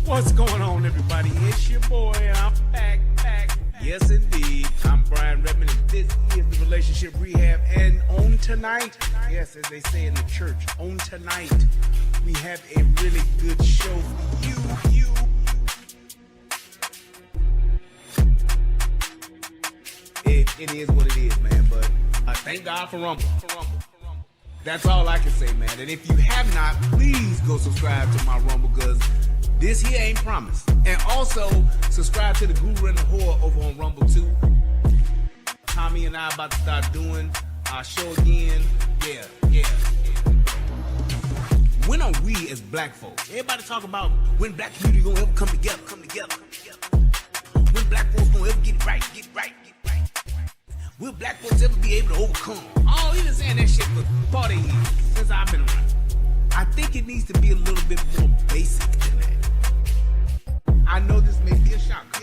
What's going on, everybody? It's your boy. I'm back. Yes, indeed. I'm Brian Redmond, and this is the Relationship Rehab. And on tonight, yes, as they say in the church, on tonight, we have a really good show for you. It is what it is, man. But thank God for Rumble. That's all I can say, man. And if you have not, please go subscribe to my Rumble, because this here ain't promised. And also, subscribe to the Guru and the Whore over on Rumble too. Tommy and I about to start doing our show again. Yeah. When are we as black folks? Everybody talk about when black community gonna ever come together. When black folks gonna ever get right. Will black folks ever be able to overcome? Oh, he been saying that shit for 40 years, since I've been around. I think it needs to be a little bit more basic than that. I know this may be a shocker.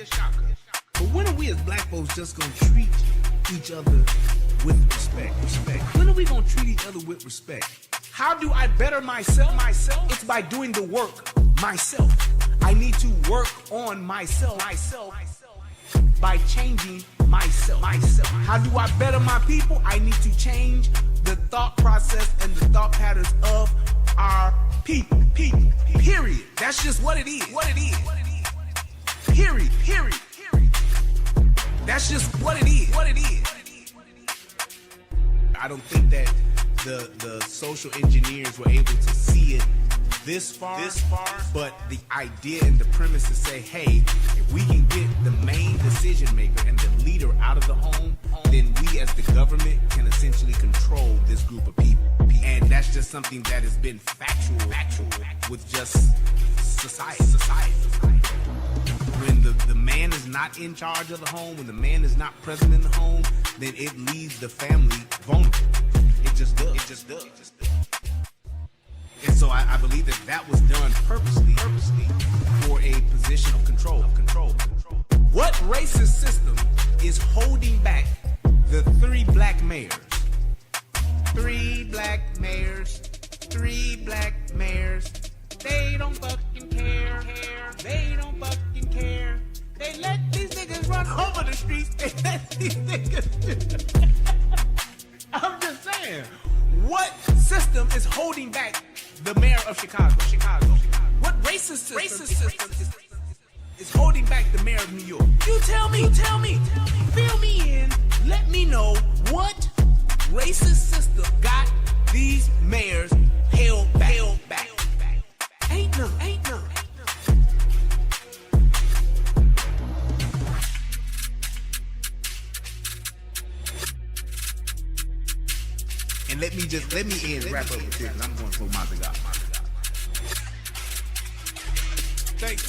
But when are we as black folks just gonna treat each other with respect? When are we gonna treat each other with respect? How do I better myself? It's by doing the work myself. I need to work on myself by changing myself. How do I better my people? I need to change the thought process and the thought patterns of our people. Period. That's just what it is. Period. That's just what it is. I don't think that the social engineers were able to see it this far, but the idea and the premise to say, hey, if we can get the main decision maker and the leader out of the home, then we as the government can essentially control this group of people. And that's just something that has been factual with just society. When the man is not in charge of the home, when the man is not present in the home, then it leaves the family vulnerable. It just does. And so I believe that was done purposely for a position of control. What racist system is holding back the 3 black mayors? 3 black mayors. They don't fucking care. They let these niggas run over the streets. They let these niggas. I'm just saying. What system is holding back the mayor of Chicago? What racist system is holding back the mayor of New York? You tell me. Fill me in. Let me know what racist system got these mayors held back. Ain't none. And let me wrap up with this. I'm going for my God. Thanks.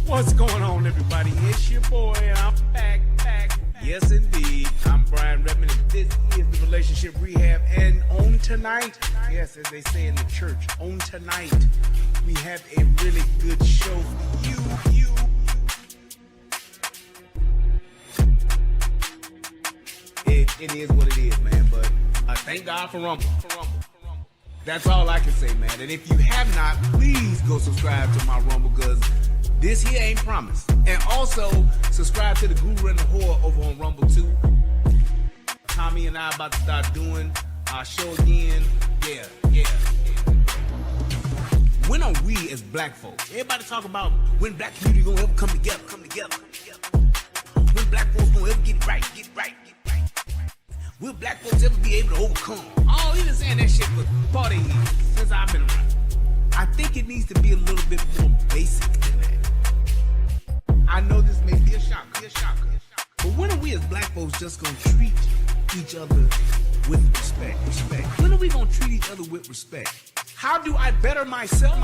What's going on, everybody? It's your boy, and I'm back. Yes, indeed. I'm Brian Redmond, and this is the Relationship Rehab. And on tonight, yes, as they say in the church, on tonight, we have a really good show for you. It is what it is, man. But thank God for Rumble. That's all I can say, man. And if you have not, please go subscribe to my Rumble, because this here ain't promised. And also, subscribe to the Guru and the Whore over on Rumble too. Tommy and I about to start doing our show again. Yeah. When are we as black folks? Everybody talk about when black community gonna ever come together. When black folks gonna ever get it right. Will black folks ever be able to overcome? Oh, he been saying that shit for 40 years since I've been around. I think it needs to be a little bit more basic than that. I know this may be a shocker. But when are we as black folks just gonna treat each other with respect? When are we gonna treat each other with respect? How do I better myself?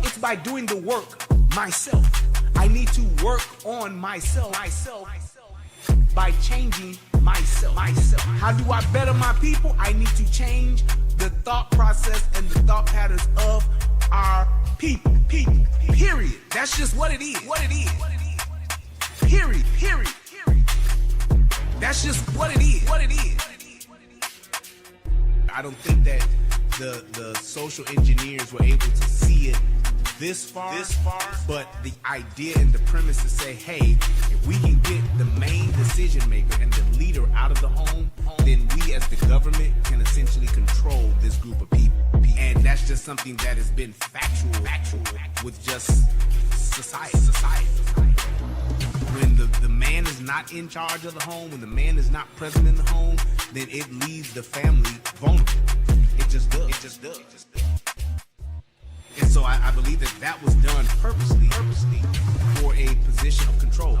It's by doing the work myself. I need to work on myself. By changing myself. How do I better my people? I need to change the thought process and the thought patterns of our people. Period. That's just what it is. Period. That's just what it is. I don't think that the social engineers were able to see it this far, but the idea and the premise to say, hey, if we can get the main decision maker and the leader out of the home, then we as the government can essentially control this group of people. And that's just something that has been factual with just society. When the man is not in charge of the home, when the man is not present in the home, then it leaves the family vulnerable. It just does. And so I believe that was done purposely for a position of control.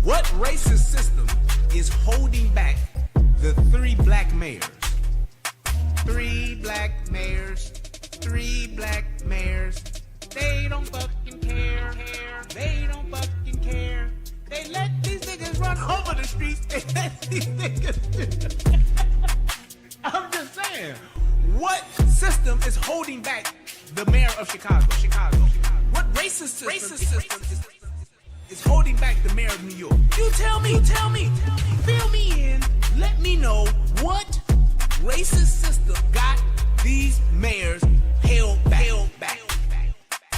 What racist system is holding back the 3 black mayors? 3 black mayors. They don't fucking care. They let these niggas run over the streets. They let these niggas. I'm just saying. What system is holding back the mayor of Chicago? What racist system is holding back the mayor of New York? You tell me. Fill me in. Let me know what racist system got these mayors held back.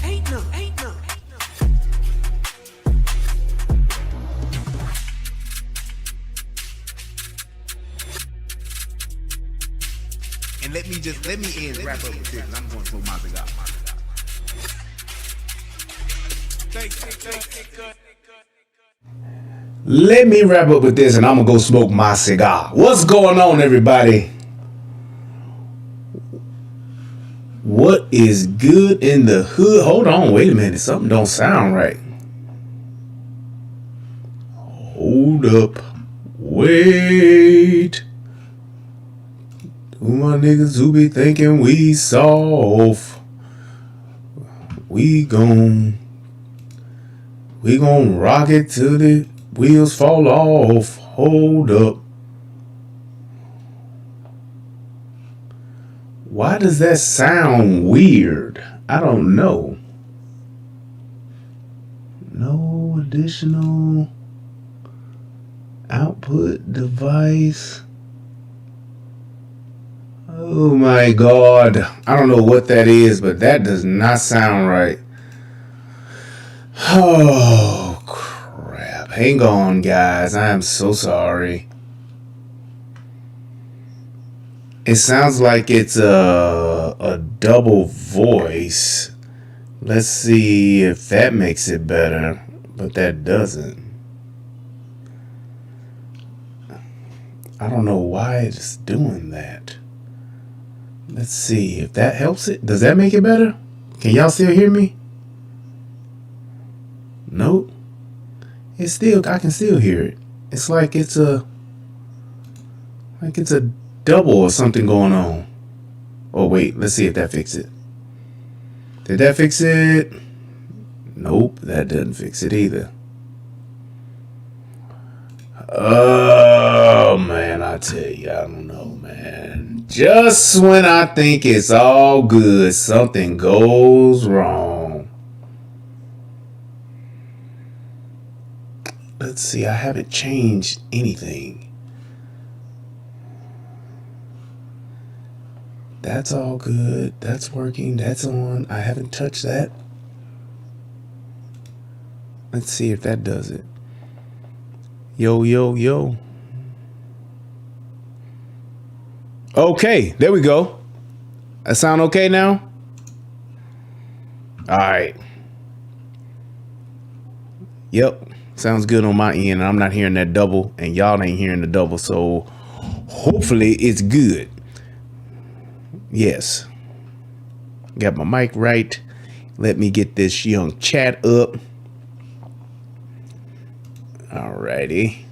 Ain't none. And let me wrap up with this, and I'm going to smoke my cigar. Let me wrap up with this, and I'm going to go smoke my cigar. What's going on, everybody? What is good in the hood? Hold on, wait a minute. Something don't sound right. Hold up. Wait. Who my niggas who be thinking we soft? We gon' rock it till the wheels fall off. Hold up. Why does that sound weird? I don't know. No additional output device. Oh my God. I don't know what that is, but that does not sound right. Oh crap. Hang on, guys. I am so sorry. It sounds like it's a double voice. Let's see if that makes it better, but that doesn't. I don't know why it's doing that. Let's see if that helps it. Does that make it better? Can y'all still hear me? Nope. I can still hear it. It's like it's a double or something going on. Oh wait, let's see if that fixed it. Did that fix it? Nope, that doesn't fix it either. Oh, man, I tell you, I don't know, man. Just when I think it's all good, something goes wrong. Let's see, I haven't changed anything. That's all good. That's working. That's on. I haven't touched that. Let's see if that does it. Yo, yo, yo. Okay, there we go. That sound okay now? All right. Yep. Sounds good on my end. I'm not hearing that double, and y'all ain't hearing the double, so hopefully it's good. Yes. Got my mic right. Let me get this young chat up. Alrighty.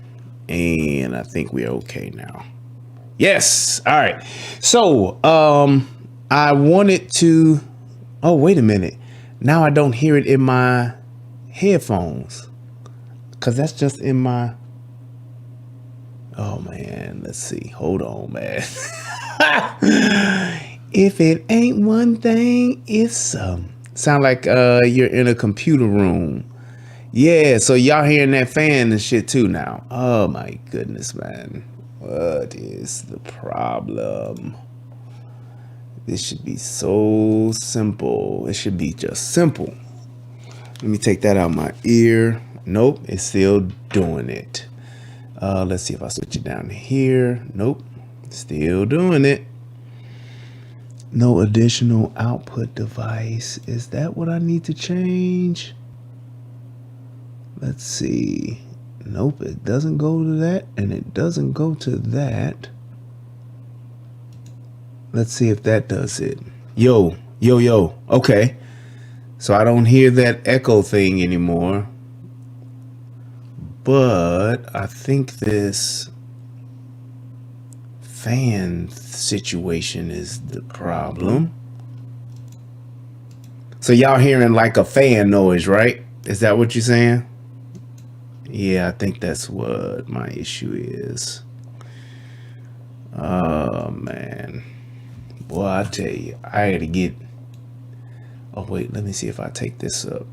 And I think we're okay now. Yes. All right. So, I wanted to, oh, wait a minute. Now I don't hear it in my headphones. Cause that's just in my, oh man, let's see. Hold on, man. If it ain't one thing, it's sound like you're in a computer room. Yeah, so y'all hearing that fan and shit too now. Oh my goodness, man. What is the problem? This should be so simple. It should be just simple. Let me take that out of my ear. Nope, it's still doing it. Let's see if I switch it down here. Nope, still doing it. No additional output device. Is that what I need to change? Let's see. Nope, it doesn't go to that, and it doesn't go to that. Let's see if that does it. Yo, yo, yo. Okay. So I don't hear that echo thing anymore. But I think this fan situation is the problem. So y'all hearing like a fan noise, right? Is that what you're saying? Yeah, I think that's what my issue is. Oh, man. Boy, I tell you, I had to get... Oh, wait, let me see if I take this up.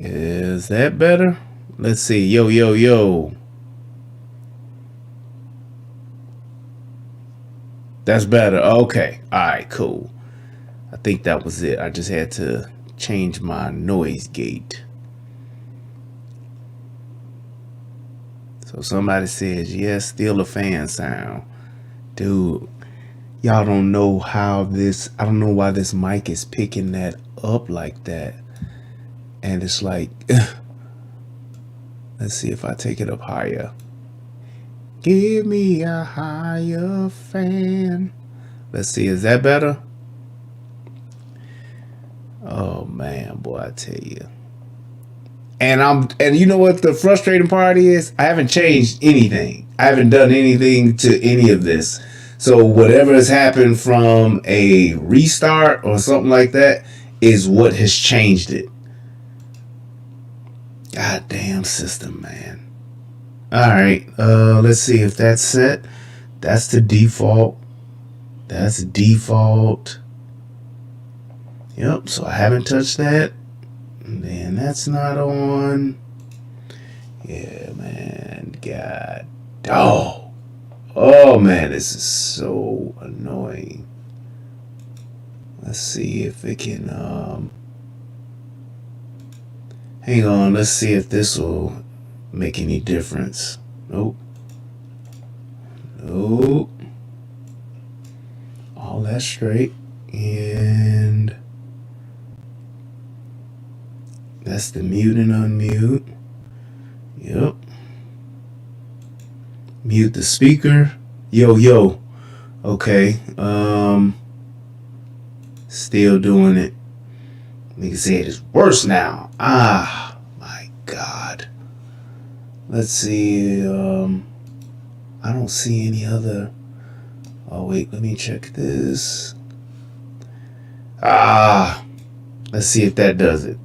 Is that better? Let's see. Yo, yo, yo. That's better. Okay. All right, cool. I think that was it. I just had to change my noise gate. So somebody says, yes, still a fan sound. Dude, y'all don't know how this, I don't know why this mic is picking that up like that. And it's like, let's see if I take it up higher. Give me a higher fan. Let's see, is that better? Oh man, boy, I tell you. And you know what the frustrating part is? I haven't changed anything. I haven't done anything to any of this. So whatever has happened from a restart or something like that is what has changed it. Goddamn system, man. All right, let's see if that's set. That's the default. That's default. Yep, so I haven't touched that. And then that's not on. Yeah, man. God. Oh, man, this is so annoying. Let's see if it can, hang on, let's see if this will make any difference. Nope. Nope. All that straight. And that's the mute and unmute. Yep. Mute the speaker. Yo, yo. Okay. Still doing it. Nigga said it's worse now. Ah, my God. Let's see. I don't see any other. Oh, wait. Let me check this. Ah. Let's see if that does it.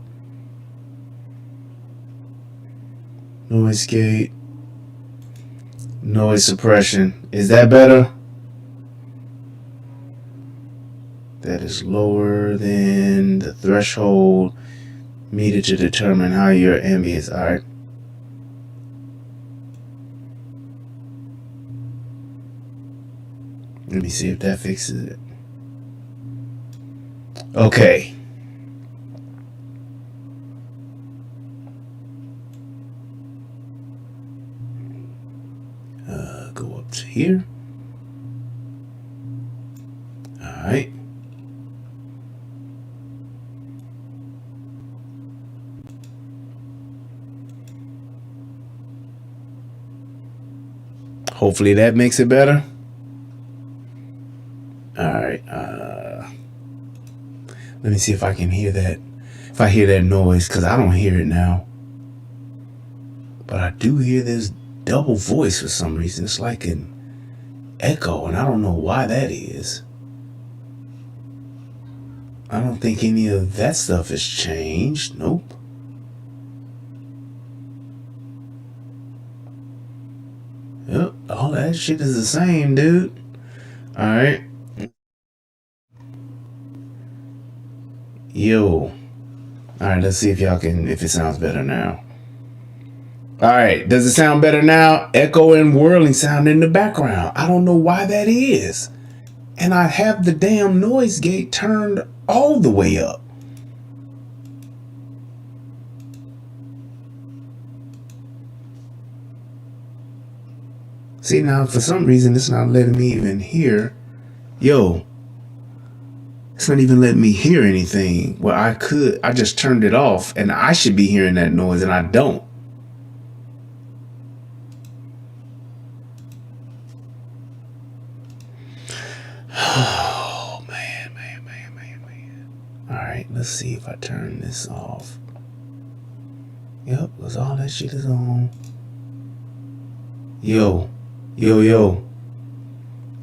Noise gate. Noise suppression. Is that better? That is lower than the threshold meter to determine how your ambience. Alright. Let me see if that fixes it. Okay. Go up to here. Alright. Hopefully that makes it better. Alright. Let me see if I can hear that. If I hear that noise, because I don't hear it now. But I do hear this double voice for some reason. It's like an echo, and I don't know why that is. I don't think any of that stuff has changed. Nope. Yep, all that shit is the same, dude. Alright. Yo. Alright, let's see if it sounds better now. Alright, does it sound better now? Echo and whirling sound in the background. I don't know why that is. And I have the damn noise gate turned all the way up. See, now for some reason it's not letting me even hear. Yo. It's not even letting me hear anything. Well, I just turned it off and I should be hearing that noise and I don't. Oh, man. All right, let's see if I turn this off. Yep, because all that shit is on. Yo.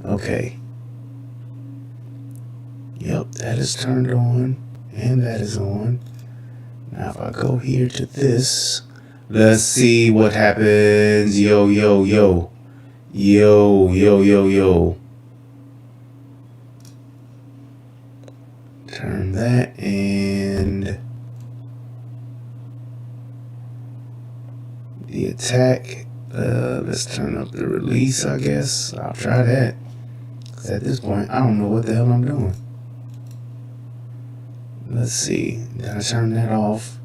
Okay. Yep, that is turned on, and that is on. Now if I go here to this, let's see what happens. Yo. Turn that and the attack. Let's turn up the release, I guess. I'll try that. Because at this point, I don't know what the hell I'm doing. Let's see. Then I turn that off.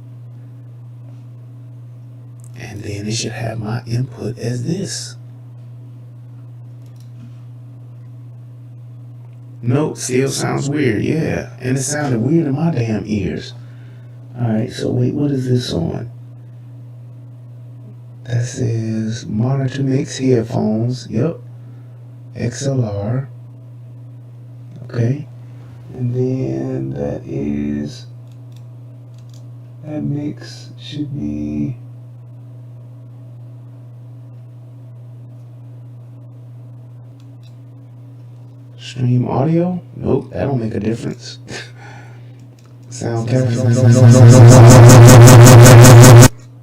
And then it should have my input as this. Nope, still sounds weird, yeah. And it sounded weird in my damn ears. Alright, so wait, what is this on? That says monitor mix headphones. Yep. XLR. Okay. And then that mix should be stream audio. Nope, that don't make a difference. Sound capture.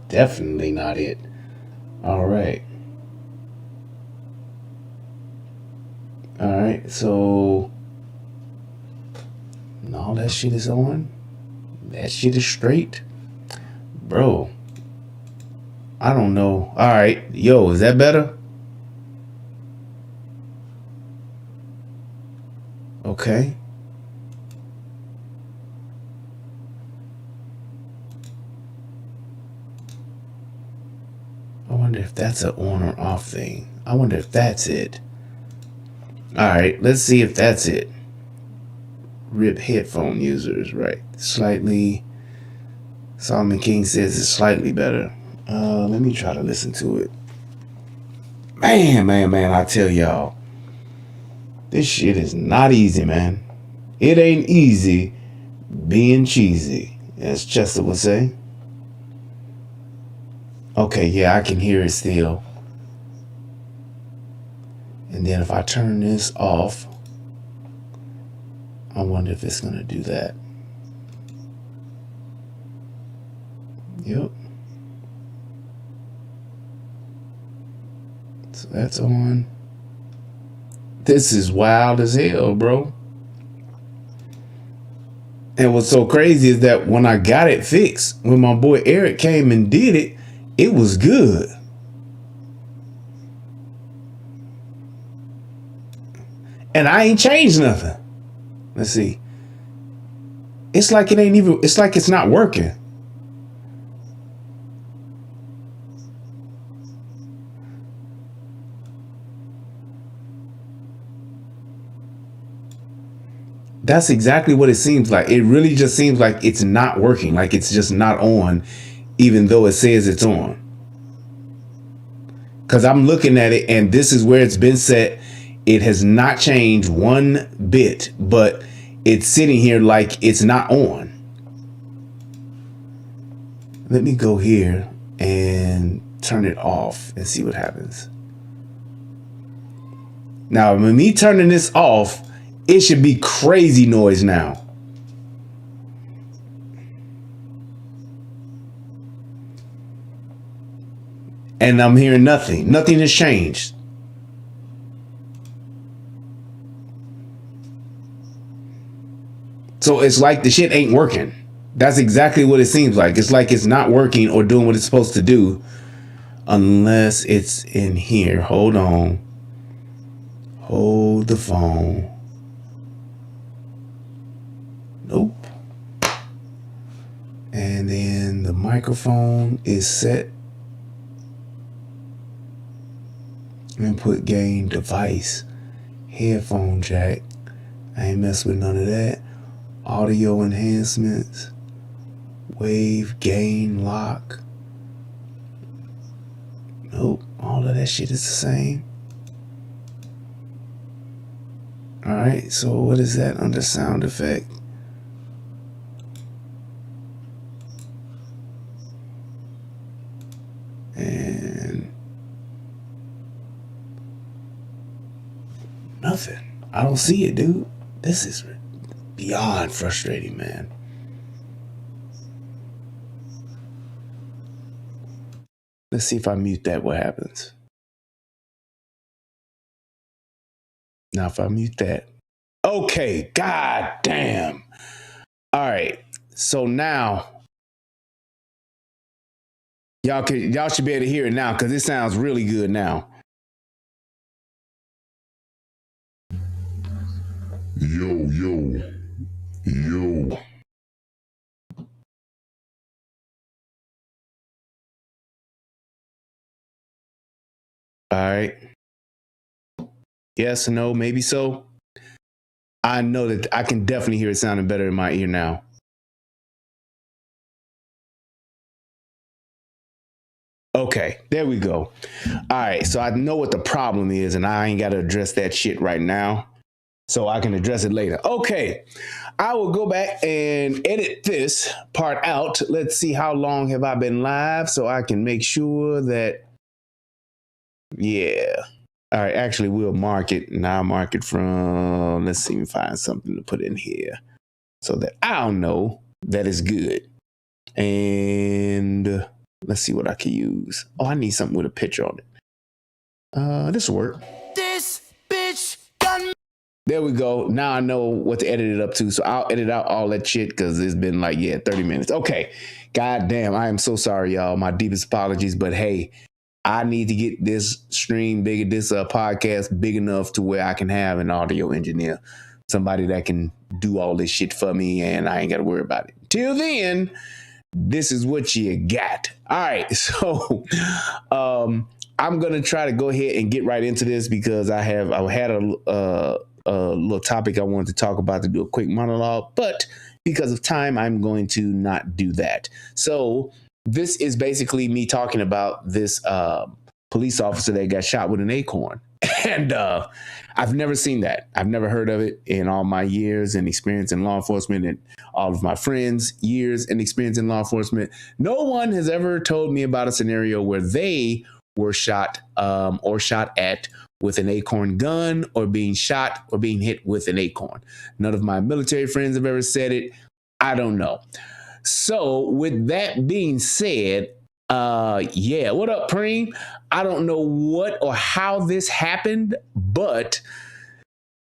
Definitely not it. Alright, so all that shit is on. That shit is straight. Bro, I don't know. Alright, yo, is that better? Okay. I wonder if that's an on or off thing. I wonder if that's it. Alright, let's see if that's it. RIP headphone users, right? Slightly. Solomon King says it's slightly better. Let me try to listen to it. Man, I tell y'all. This shit is not easy, man. It ain't easy being cheesy, as Chester would say. Okay, yeah, I can hear it still. And then if I turn this off, I wonder if it's going to do that. Yep. So that's on. This is wild as hell, bro. And what's so crazy is that when I got it fixed, when my boy Eric came and did it, it was good. And I ain't changed nothing. Let's see. It's like it ain't even, it's like it's not working. That's exactly what it seems like. It really just seems like it's not working, like it's just not on, even though it says it's on. Because I'm looking at it and this is where it's been set. It has not changed one bit, but it's sitting here like it's not on. Let me go here and turn it off and see what happens. Now, when me turning this off, it should be crazy noise now. And I'm hearing nothing. Nothing has changed. So it's like the shit ain't working. That's exactly what it seems like. It's like it's not working or doing what it's supposed to do unless it's in here. Hold on. Hold the phone. Nope. And then the microphone is set. Input gain device. Headphone jack. I ain't mess with none of that. Audio enhancements. Wave gain lock. Nope. All of that shit is the same. Alright, so what is that under sound effect? And nothing. I don't see it, dude. This is beyond frustrating, man. Let's see if I mute that, what happens. Now if I mute that. Okay, god damn. All right. So now y'all should be able to hear it now because it sounds really good now. Yo. All right. Yes, no, maybe so. I know that I can definitely hear it sounding better in my ear now. Okay, there we go. All right, so I know what the problem is, and I ain't got to address that shit right now. So I can address it later. Okay, I will go back and edit this part out. Let's see how long have I been live so I can make sure that, yeah. All right, actually, we'll mark it. Now mark it from, let's see, find something to put in here so that I'll know that it's good. And let's see what I can use. Oh, I need something with a picture on it. This will work. This bitch got me. There we go. Now I know what to edit it up to. So I'll edit out all that shit because it's been like, 30 minutes. Okay. God damn. I am so sorry, y'all. My deepest apologies. But hey, I need to get this stream big, this podcast big enough to where I can have an audio engineer, somebody that can do all this shit for me and I ain't got to worry about it. Till then, this is what you got. All right. So I'm going to try to go ahead and get right into this because I had a little topic I wanted to talk about to do a quick monologue, but because of time, I'm going to not do that. So this is basically me talking about this police officer that got shot with an Acorn. And I've never seen that. I've never heard of it in all my years and experience in law enforcement and all of my friends' years and experience in law enforcement. No one has ever told me about a scenario where they were shot or shot at with an Acorn gun or being shot or being hit with an Acorn. None of my military friends have ever said it. I don't know. So with that being said, yeah, what up, Preem? I don't know what or how this happened, but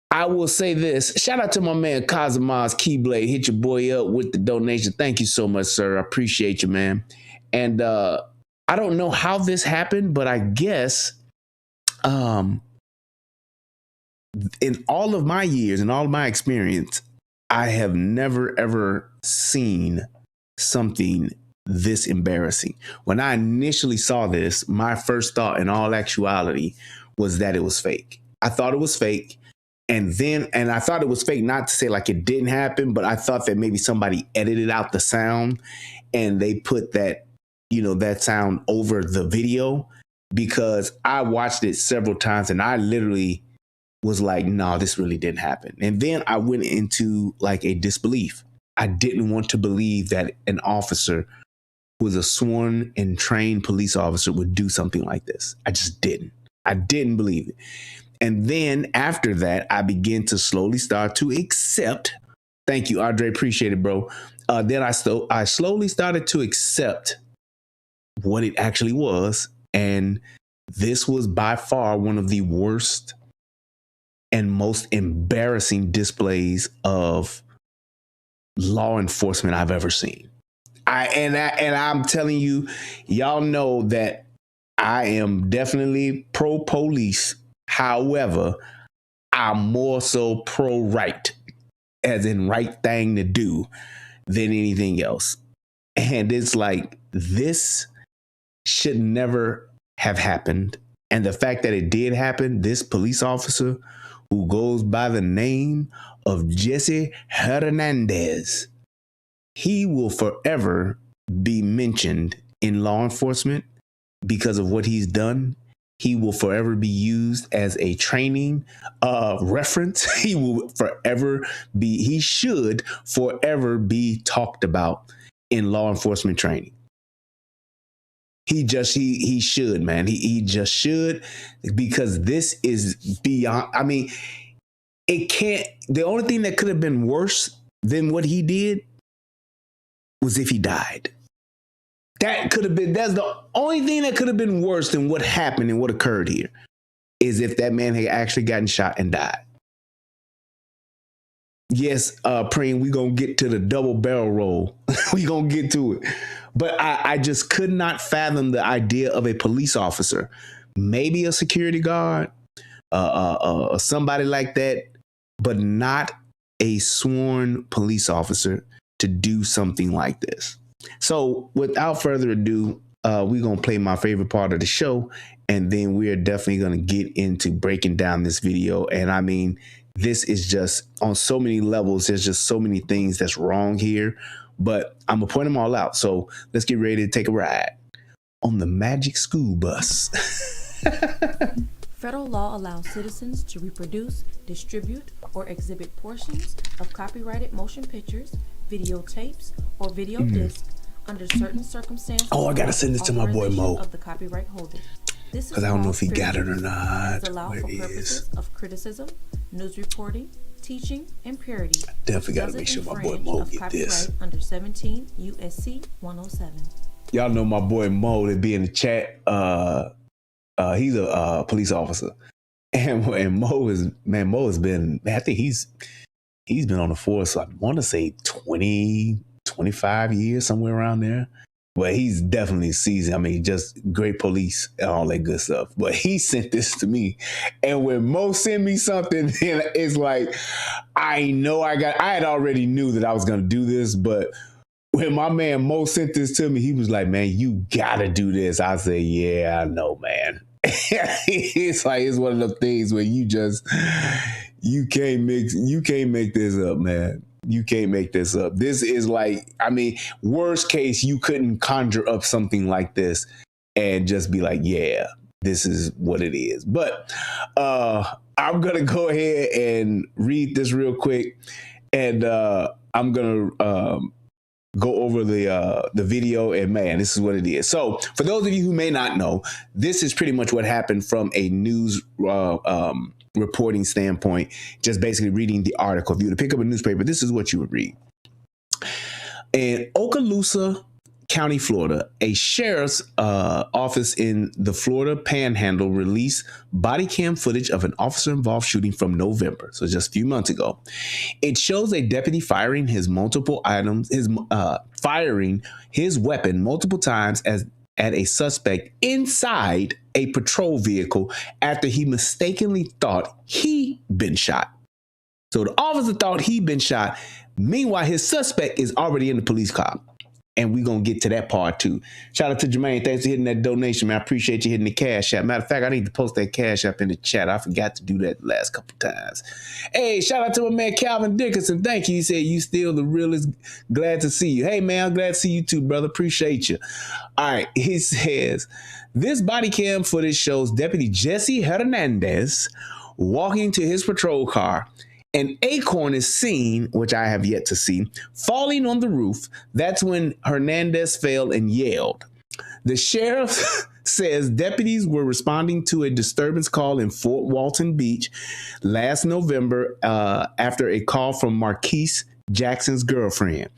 I will say this. Shout out to my man Kazamaz Keyblade. Hit your boy up with the donation. Thank you so much, sir. I appreciate you, man. And I don't know how this happened, but I guess in all of my years and all of my experience, I have never ever seen something this embarrassing. When I initially saw this, my first thought in all actuality was that it was fake. I thought it was fake. And I thought it was fake, not to say like it didn't happen, but I thought that maybe somebody edited out the sound and they put that, that sound over the video, because I watched it several times and I literally was like, no, this really didn't happen. And then I went into like a disbelief. I didn't want to believe that an officer who was a sworn and trained police officer would do something like this. I just didn't. I didn't believe it. And then after that, I began to slowly start to accept. Thank you, Andre. Appreciate it, bro. Then I slowly started to accept what it actually was. And this was by far one of the worst and most embarrassing displays of law enforcement I've ever seen. I'm telling you, y'all know that I am definitely pro police. However, I'm more so pro right, as in right thing to do, than anything else. And it's like, this should never have happened. And the fact that it did happen, this police officer who goes by the name of Jesse Hernandez, he will forever be mentioned in law enforcement because of what he's done. He will forever be used as a training reference. He should forever be talked about in law enforcement training. He should, man. He just should, because this is beyond. I mean, the only thing that could have been worse than what he did was if he died. That's the only thing that could have been worse than what happened and what occurred here, is if that man had actually gotten shot and died. Yes, Preem, we gonna get to the double barrel roll. We gonna get to it. But I just could not fathom the idea of a police officer, maybe a security guard, somebody like that, but not a sworn police officer, to do something like this. So without further ado, we're going to play my favorite part of the show, and then we are definitely going to get into breaking down this video. And I mean, this is just on so many levels. There's just so many things that's wrong here, but I'm going to point them all out. So let's get ready to take a ride on the Magic School Bus. Federal law allows citizens to reproduce, distribute, or exhibit portions of copyrighted motion pictures, videotapes, or video discs under certain circumstances. Oh, I gotta send this to my boy Mo, of the copyright holder. This is because I don't know if he got it or not. It's allowed for purposes of criticism, news reporting, teaching, and parody. Definitely gotta make sure my boy Mo get this. Under 17 USC 107. Y'all know my boy Mo that be in the chat. He's a police officer, and Mo has been, I think he's been on the force, I want to say 20, 25 years, somewhere around there. But he's definitely seasoned. I mean, just great police and all that good stuff. But he sent this to me, and when Mo sent me something, then it's like, I had already knew that I was gonna do this, but when my man Mo sent this to me, he was like, man, you gotta do this. I said, yeah, I know, man. It's like, it's one of the things where you can't make this up, man. You can't make this up. This is like, I mean, worst case, you couldn't conjure up something like this and just be like, yeah, this is what it is. But I'm gonna go ahead and read this real quick, and I'm gonna go over the video, and man, this is what it is. So for those of you who may not know, this is pretty much what happened from a news reporting standpoint, just basically reading the article. If you were to pick up a newspaper, this is what you would read. In Okaloosa County, Florida, a sheriff's office in the Florida Panhandle released body cam footage of an officer-involved shooting from November, so just a few months ago. It shows a deputy firing his weapon multiple times at a suspect inside a patrol vehicle after he mistakenly thought he'd been shot. So the officer thought he'd been shot. Meanwhile, his suspect is already in the police car. And we're going to get to that part too. Shout out to Jermaine. Thanks for hitting that donation, man. I appreciate you hitting the Cash App. Matter of fact, I need to post that Cash App in the chat. I forgot to do that the last couple times. Hey, shout out to my man Calvin Dickerson. Thank you. He said, you still the realest. Glad to see you. Hey, man, I'm glad to see you too, brother. Appreciate you. All right. He says, this body cam footage shows Deputy Jesse Hernandez walking to his patrol car. An Acorn is seen, which I have yet to see, falling on the roof. That's when Hernandez fell and yelled. The sheriff says deputies were responding to a disturbance call in Fort Walton Beach last November after a call from Marquise Jackson's girlfriend.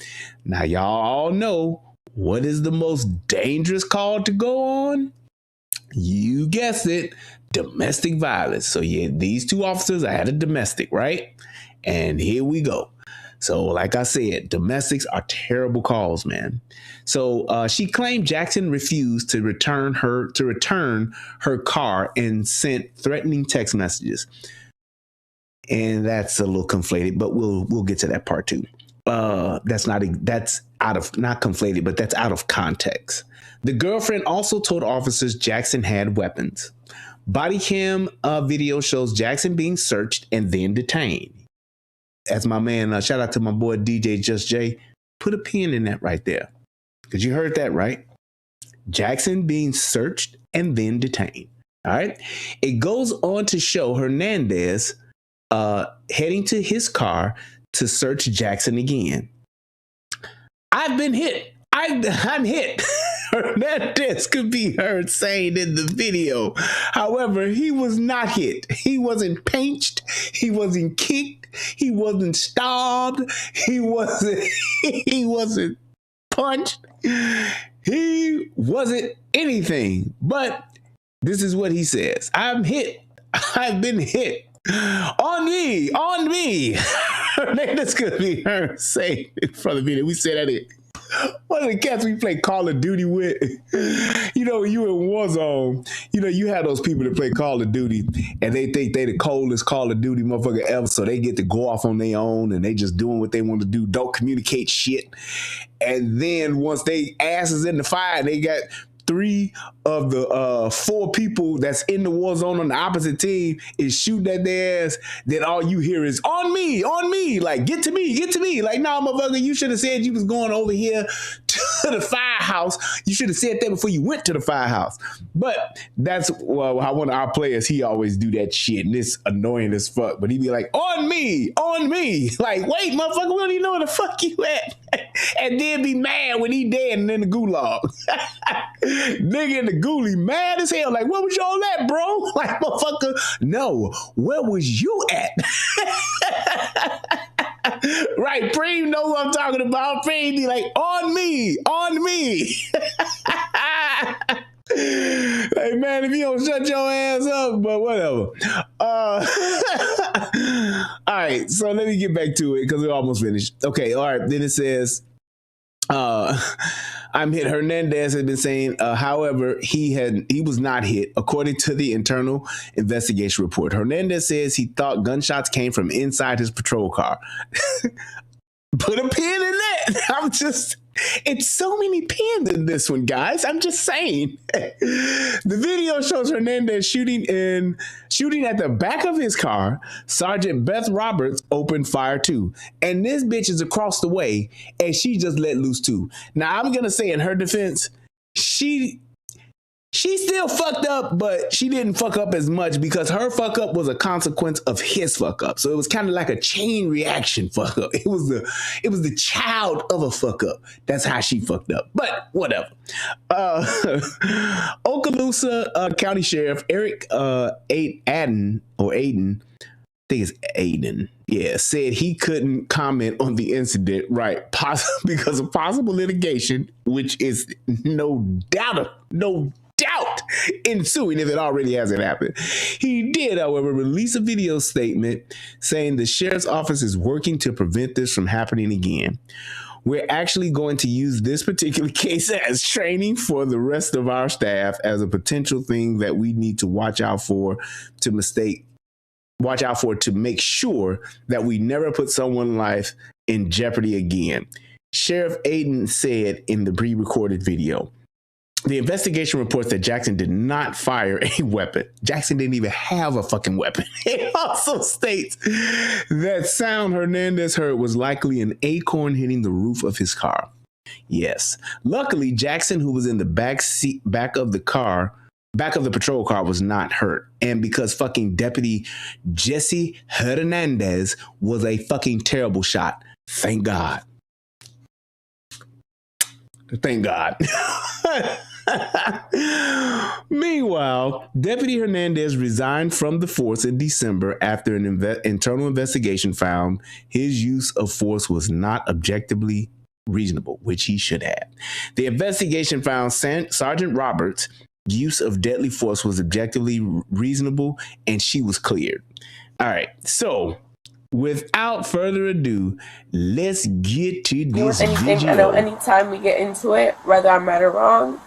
Now, y'all all know what is the most dangerous call to go on? You guessed it, domestic violence. So yeah, these two officers had a domestic, right? And here we go. So like I said, domestics are terrible calls, man. So she claimed Jackson refused to return her car and sent threatening text messages. And that's a little conflated, but we'll get to that part too. That's out of context. The girlfriend also told officers Jackson had weapons. Body cam video shows Jackson being searched and then detained. As my man, shout out to my boy DJ Just J, put a pin in that right there. Because you heard that, right? Jackson being searched and then detained. All right. It goes on to show Hernandez heading to his car to search Jackson again. I've been hit. I'm hit. Hernandez could be heard saying in the video. However, he was not hit. He wasn't pinched. He wasn't kicked. He wasn't stabbed. He wasn't punched. He wasn't anything. But this is what he says. I'm hit. I've been hit. On me. Hernandez could be heard saying in front of the video. We said that it. One of the cats we play Call of Duty with, you know, you in Warzone, you know, you have those people that play Call of Duty and they think they the coldest Call of Duty motherfucker ever, so they get to go off on their own and they just doing what they want to do, don't communicate shit. And then once they ass is in the fire, they got 3 of the 4 people that's in the war zone on the opposite team is shooting at their ass, then all you hear is on me, like get to me. Like, nah, motherfucker, you should have said you was going over here to the firehouse. You should have said that before you went to the firehouse. But that's how one of our players, he always do that shit, and it's annoying as fuck. But he be like, on me. Like, wait, motherfucker, we don't even know where the fuck you at. And then be mad when he dead and in the gulag. Nigga in the ghoulie mad as hell. Like, where was y'all at, bro? Like, motherfucker, no, where was you at? Right, Preem know what I'm talking about. Preem be like, on me. Like, man, if you don't shut your ass up, but whatever. All right, so let me get back to it because we're almost finished. Okay, all right, then it says, I'm hit. Hernandez had been saying, however, he was not hit, according to the internal investigation report. Hernandez says he thought gunshots came from inside his patrol car. Put a pin in that. It's so many pins in this one, guys. I'm just saying. The video shows Hernandez shooting at the back of his car. Sergeant Beth Roberts opened fire too. And this bitch is across the way and she just let loose too. Now, I'm going to say in her defense, she still fucked up, but she didn't fuck up as much because her fuck up was a consequence of his fuck up. So it was kind of like a chain reaction fuck up. It was the child of a fuck up. That's how she fucked up. But whatever. Okaloosa County Sheriff Eric Aden, I think it's Aden. Yeah, said he couldn't comment on the incident, right? Because of possible litigation, which is no doubt ensuing if it already hasn't happened. He did, however, release a video statement saying the sheriff's office is working to prevent this from happening again. We're actually going to use this particular case as training for the rest of our staff as a potential thing that we need to watch out for to make sure that we never put someone's life in jeopardy again. Sheriff Aiden said in the pre-recorded video. The investigation reports that Jackson did not fire a weapon. Jackson didn't even have a fucking weapon. It also states that sound Hernandez heard was likely an acorn hitting the roof of his car. Yes. Luckily, Jackson, who was in the back of the patrol car, was not hurt. And because fucking Deputy Jesse Hernandez was a fucking terrible shot. Thank God. Thank God. Meanwhile, Deputy Hernandez resigned from the force in December after an internal investigation found his use of force was not objectively reasonable, which he should have. The investigation found Sergeant Roberts' use of deadly force was objectively reasonable, and she was cleared. All right, so without further ado, let's get to this video. I know anytime we get into it, whether I'm right or wrong,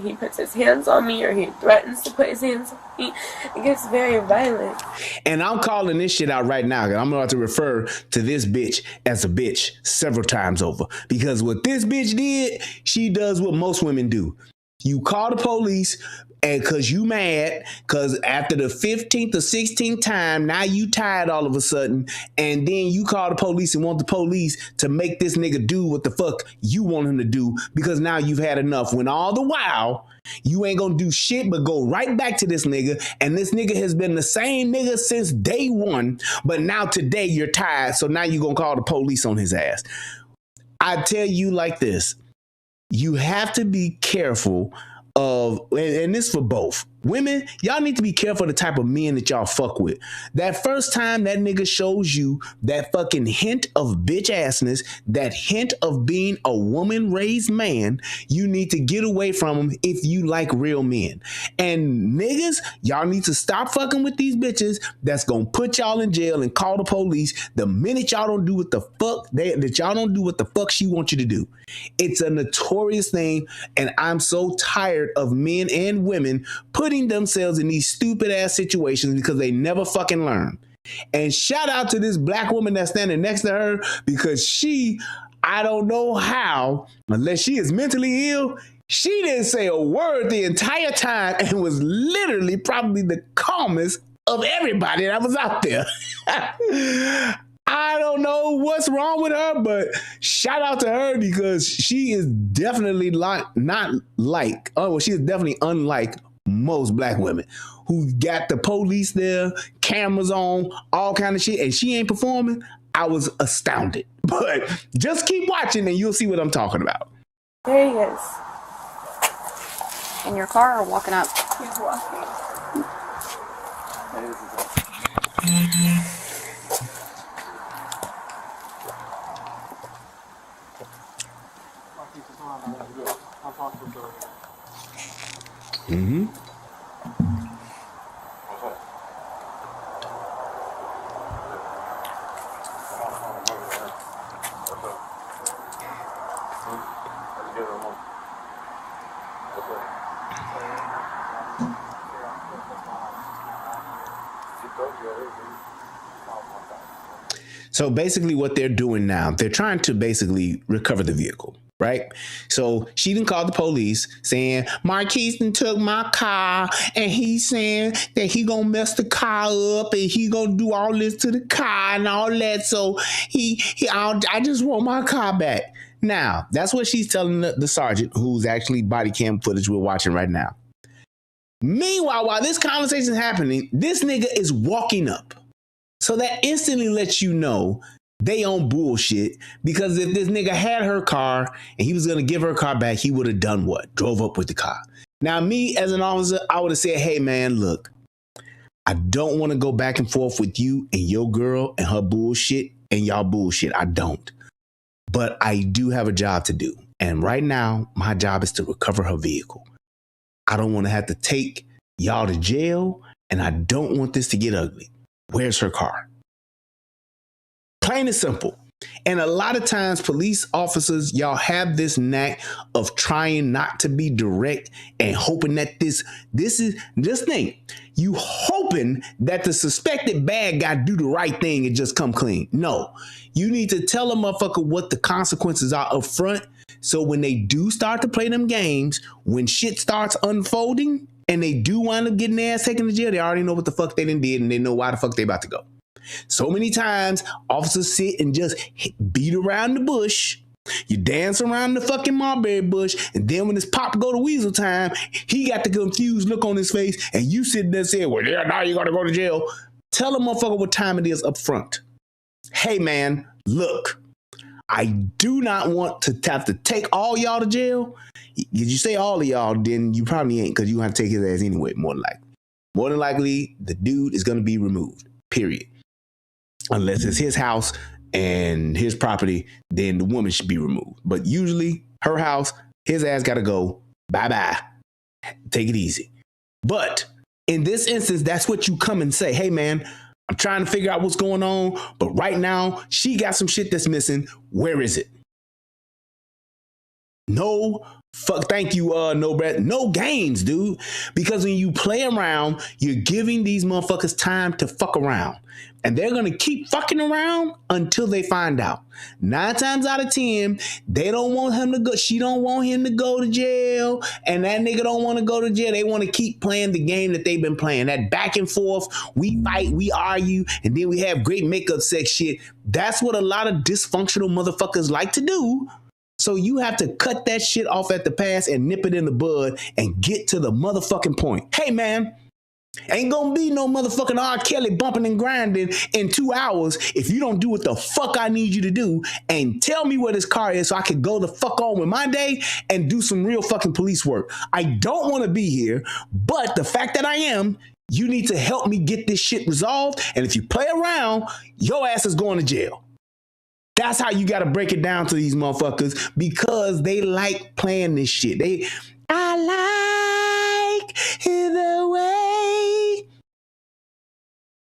he puts his hands on me or he threatens to put his hands on me. It gets very violent. And I'm calling this shit out right now. I'm about to refer to this bitch as a bitch several times over. Because what this bitch did, she does what most women do. You call the police, and because you mad, because after the 15th or 16th time, now you tired all of a sudden, and then you call the police and want the police to make this nigga do what the fuck you want him to do, because now you've had enough, when all the while, you ain't gonna do shit but go right back to this nigga, and this nigga has been the same nigga since day one, but now today you're tired, so now you gonna call the police on his ass. I tell you like this, you have to be careful of, and this for both women, y'all need to be careful of the type of men that y'all fuck with. That first time that nigga shows you that fucking hint of bitch assness, that hint of being a woman raised man, you need to get away from him if you like real men. And niggas, y'all need to stop fucking with these bitches that's gonna put y'all in jail and call the police the minute y'all don't do what the fuck that y'all don't do what the fuck she wants you to do. It's a notorious thing, and I'm so tired of men and women putting themselves in these stupid ass situations because they never fucking learn. And shout out to this black woman that's standing next to her, because she, I don't know how, unless she is mentally ill, she didn't say a word the entire time and was literally probably the calmest of everybody that was out there. I don't know what's wrong with her, but shout out to her, because she is definitely she is definitely unlike most black women who got the police there, cameras on, all kind of shit, and she ain't performing. I was astounded. But just keep watching and you'll see what I'm talking about. There he is. In your car or walking up? He's walking. Mm-hmm. So basically what they're doing now, they're trying to basically recover the vehicle, right? So she done called the police saying, Marquise done took my car and he's saying that he gonna mess the car up and he gonna do all this to the car and all that. So I just want my car back. Now, that's what she's telling the sergeant, who's actually body cam footage we're watching right now. Meanwhile, while this conversation is happening, this nigga is walking up. So that instantly lets you know they on bullshit, because if this nigga had her car and he was going to give her car back, he would have done what? Drove up with the car. Now, me as an officer, I would have said, hey, man, look, I don't want to go back and forth with you and your girl and her bullshit and y'all bullshit. I don't. But I do have a job to do. And right now, my job is to recover her vehicle. I don't want to have to take y'all to jail, and I don't want this to get ugly. Where's her car? Plain and simple. And a lot of times police officers, y'all have this knack of trying not to be direct and hoping that this is this thing. You hoping that the suspected bad guy do the right thing and just come clean. No, you need to tell a motherfucker what the consequences are up front. So when they do start to play them games, when shit starts unfolding and they do wind up getting their ass taken to jail, they already know what the fuck they done did and they know why the fuck they about to go. So many times, officers sit and just beat around the bush. You dance around the fucking mulberry bush, and then when it's pop go to weasel time, he got the confused look on his face, and you sit there saying, well, yeah, now you're gonna go to jail. Tell a motherfucker what time it is up front. Hey, man, look, I do not want to have to take all y'all to jail. Did you say all of y'all? Then you probably ain't, because you have to take his ass anyway, more than likely. More than likely, the dude is gonna be removed, period. Unless it's his house and his property, then the woman should be removed. But usually her house, his ass got to go. Bye-bye. Take it easy. But in this instance, that's what you come and say. Hey, man, I'm trying to figure out what's going on. But right now, she got some shit that's missing. Where is it? No, fuck, thank you, no games, dude. Because when you play around, you're giving these motherfuckers time to fuck around. And they're gonna keep fucking around until they find out. 9 times out of 10, they don't want him to go. She don't want him to go to jail. And that nigga don't want to go to jail. They want to keep playing the game that they've been playing. That back and forth, we fight, we argue, and then we have great makeup sex shit. That's what a lot of dysfunctional motherfuckers like to do. So you have to cut that shit off at the pass and nip it in the bud and get to the motherfucking point. Hey, man, ain't gonna be no motherfucking R. Kelly bumping and grinding in 2 hours if you don't do what the fuck I need you to do and tell me where this car is so I can go the fuck on with my day and do some real fucking police work. I don't want to be here, but the fact that I am, you need to help me get this shit resolved. And if you play around, your ass is going to jail. That's how you got to break it down to these motherfuckers, because they like playing this shit. I like the way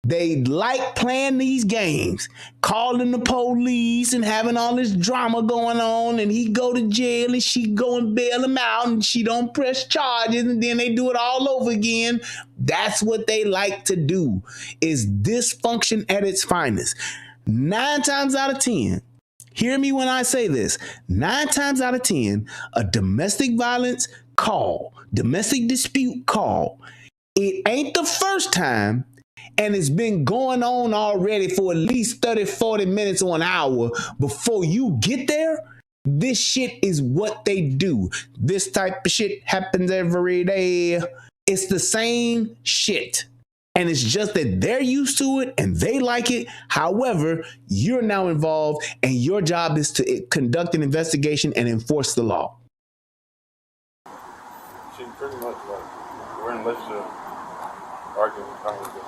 they like playing these games, calling the police and having all this drama going on, and he go to jail and she go and bail him out and she don't press charges, and then they do it all over again. That's what they like to do, is dysfunction at its finest. 9 times out of 10, hear me when I say this, 9 times out of 10, a domestic violence call, domestic dispute call, it ain't the first time, and it's been going on already for at least 30, 40 minutes or an hour before you get there. This shit is what they do. This type of shit happens every day. It's the same shit. And it's just that they're used to it and they like it. However, you're now involved and your job is to conduct an investigation and enforce the law. She pretty much like, we're in a relationship, arguing, conversation.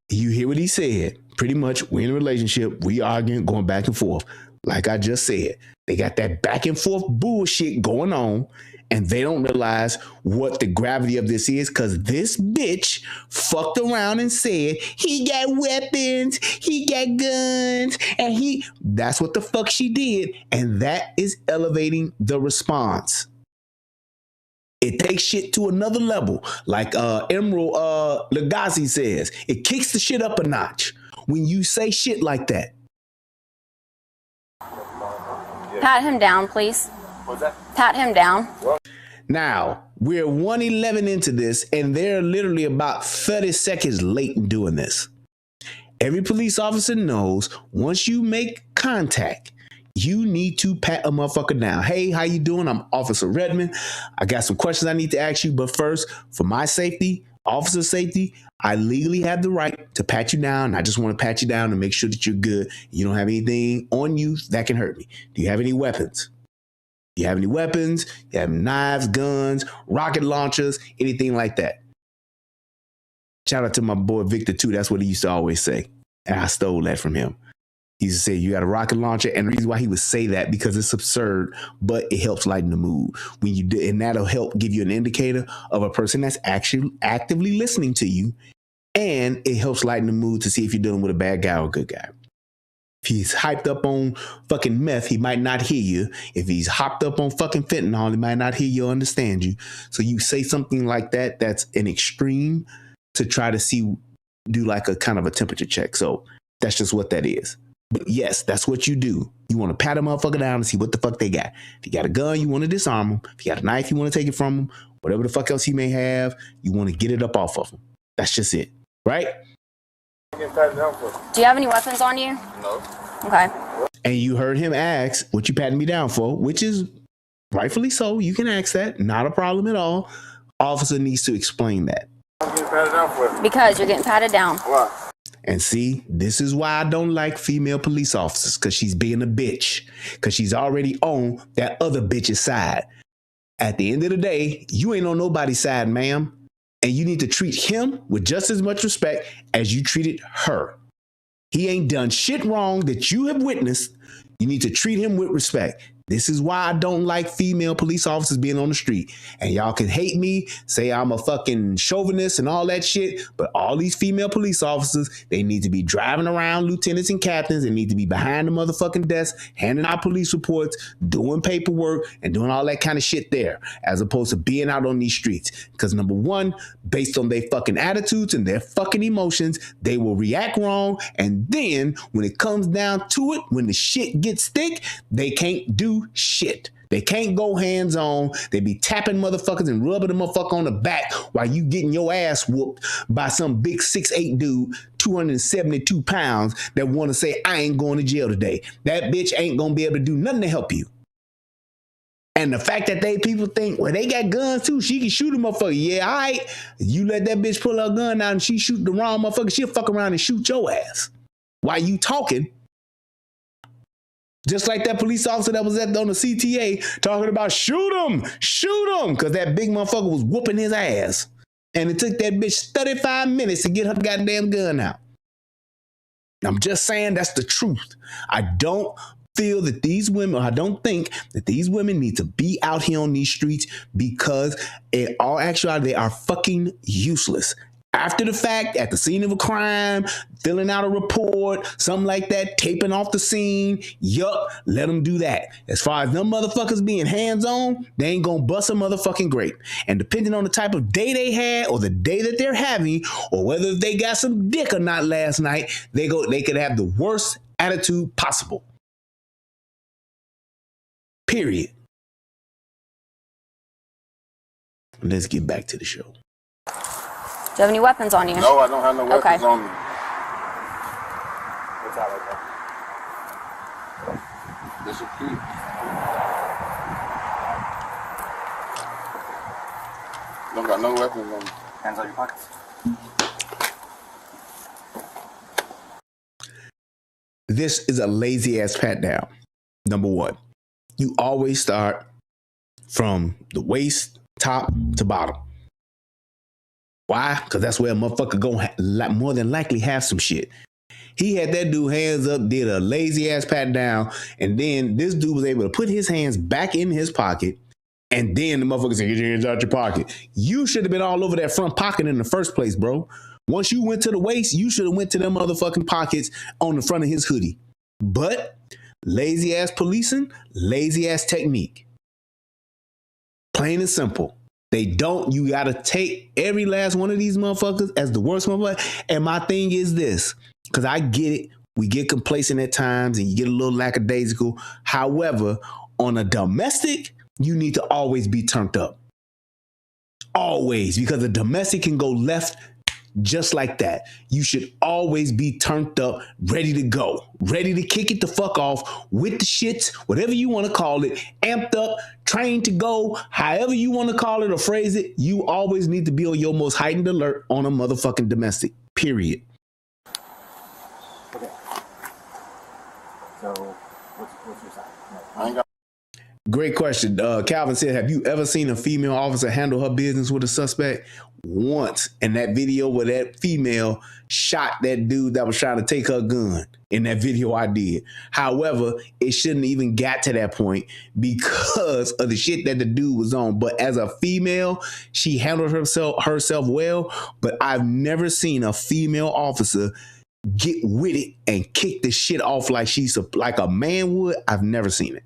You hear what he said. Pretty much, we're in a relationship, we arguing, going back and forth. Like I just said, they got that back and forth bullshit going on. And they don't realize what the gravity of this is, because this bitch fucked around and said he got weapons, he got guns, and that's what the fuck she did. And that is elevating the response. It takes shit to another level. Like Emerald Lagasse says, it kicks the shit up a notch when you say shit like that. Pat him down, please. What's that? Pat him down. Now, we're 1:11 into this, and they're literally about 30 seconds late in doing this. Every police officer knows once you make contact, you need to pat a motherfucker down. Hey, how you doing? I'm Officer Redmond. I got some questions I need to ask you, but first, for my safety, officer safety, I legally have the right to pat you down. I just want to pat you down and make sure that you're good. You don't have anything on you that can hurt me. Do you have any weapons? You have any weapons? You have knives, guns, rocket launchers, anything like that? Shout out to my boy Victor too. That's what he used to always say. And I stole that from him. He used to say, you got a rocket launcher. And the reason why he would say that, because it's absurd, but it helps lighten the mood. When you do, and that'll help give you an indicator of a person that's actually actively listening to you. And it helps lighten the mood to see if you're dealing with a bad guy or a good guy. If he's hyped up on fucking meth, he might not hear you. If he's hopped up on fucking fentanyl, he might not hear you or understand you. So you say something like that, that's an extreme to try to see, do like a kind of a temperature check. So that's just what that is. But yes, that's what you do. You want to pat a motherfucker down and see what the fuck they got. If you got a gun, you want to disarm them. If you got a knife, you want to take it from them. Whatever the fuck else he may have, you want to get it up off of him. That's just it. Right? Do you have any weapons on you? No. Okay. And you heard him ask, what you patting me down for? Which is rightfully so. You can ask that. Not a problem at all. Officer needs to explain that. I'm getting patted down for it. Because you're getting patted down. Why? And see, this is why I don't like female police officers, because she's being a bitch, because she's already on that other bitch's side. At the end of the day, you ain't on nobody's side, ma'am. And you need to treat him with just as much respect as you treated her. He ain't done shit wrong that you have witnessed. You need to treat him with respect. This is why I don't like female police officers being on the street. And y'all can hate me, say I'm a fucking chauvinist and all that shit, but all these female police officers, they need to be driving around lieutenants and captains. They need to be behind the motherfucking desk, handing out police reports, doing paperwork, and doing all that kind of shit there, as opposed to being out on these streets. Because number one, based on their fucking attitudes and their fucking emotions, they will react wrong. And then when it comes down to it, when the shit gets thick, they can't do shit. They can't go hands on. They be tapping motherfuckers and rubbing the motherfucker on the back while you getting your ass whooped by some big 6'8" dude, 272 pounds, that want to say, I ain't going to jail today. That bitch ain't going to be able to do nothing to help you. And the fact that people think, well, they got guns too, she can shoot a motherfucker. Yeah, all right. You let that bitch pull her gun out and she shoot the wrong motherfucker, she'll fuck around and shoot your ass while you talking. Just like that police officer that was on the CTA talking about shoot him, because that big motherfucker was whooping his ass. And it took that bitch 35 minutes to get her goddamn gun out. I'm just saying that's the truth. I don't feel that these women, I don't think that these women need to be out here on these streets, because in all actuality, they are fucking useless. After the fact, at the scene of a crime, filling out a report, something like that, taping off the scene, yup, let them do that. As far as them motherfuckers being hands-on, they ain't gonna bust a motherfucking grape. And depending on the type of day they had, or the day that they're having, or whether they got some dick or not last night, they could have the worst attitude possible. Period. Let's get back to the show. Do you have any weapons on you? No, I don't have no weapons on me. What's that like that? This is key. Don't got no weapons on me. Hands on your pockets. This is a lazy ass pat down. Number one, you always start from the waist, top to bottom. Why? Because that's where a motherfucker gonna more than likely have some shit. He had that dude hands up, did a lazy ass pat down, and then this dude was able to put his hands back in his pocket, and then the motherfucker said, get your hands out your pocket. You should have been all over that front pocket in the first place, bro. Once you went to the waist, you should have went to them motherfucking pockets on the front of his hoodie. But lazy ass policing, lazy ass technique. Plain and simple. They don't, you gotta take every last one of these motherfuckers as the worst motherfucker. And my thing is this, because I get it, we get complacent at times and you get a little lackadaisical. However, on a domestic, you need to always be turned up. Always, because a domestic can go left just like that. You should always be turned up, ready to go, ready to kick it the fuck off with the shits, whatever you want to call it, amped up, trained to go, however you want to call it or phrase it. You always need to be on your most heightened alert on a motherfucking domestic, period. Okay. So, what's your side? I ain't got Great question. Calvin said, have you ever seen a female officer handle her business with a suspect? Once. In that video where that female shot that dude that was trying to take her gun. In that video I did. However, it shouldn't even got to that point because of the shit that the dude was on. But as a female, she handled herself well. But I've never seen a female officer get with it and kick the shit off like like a man would. I've never seen it.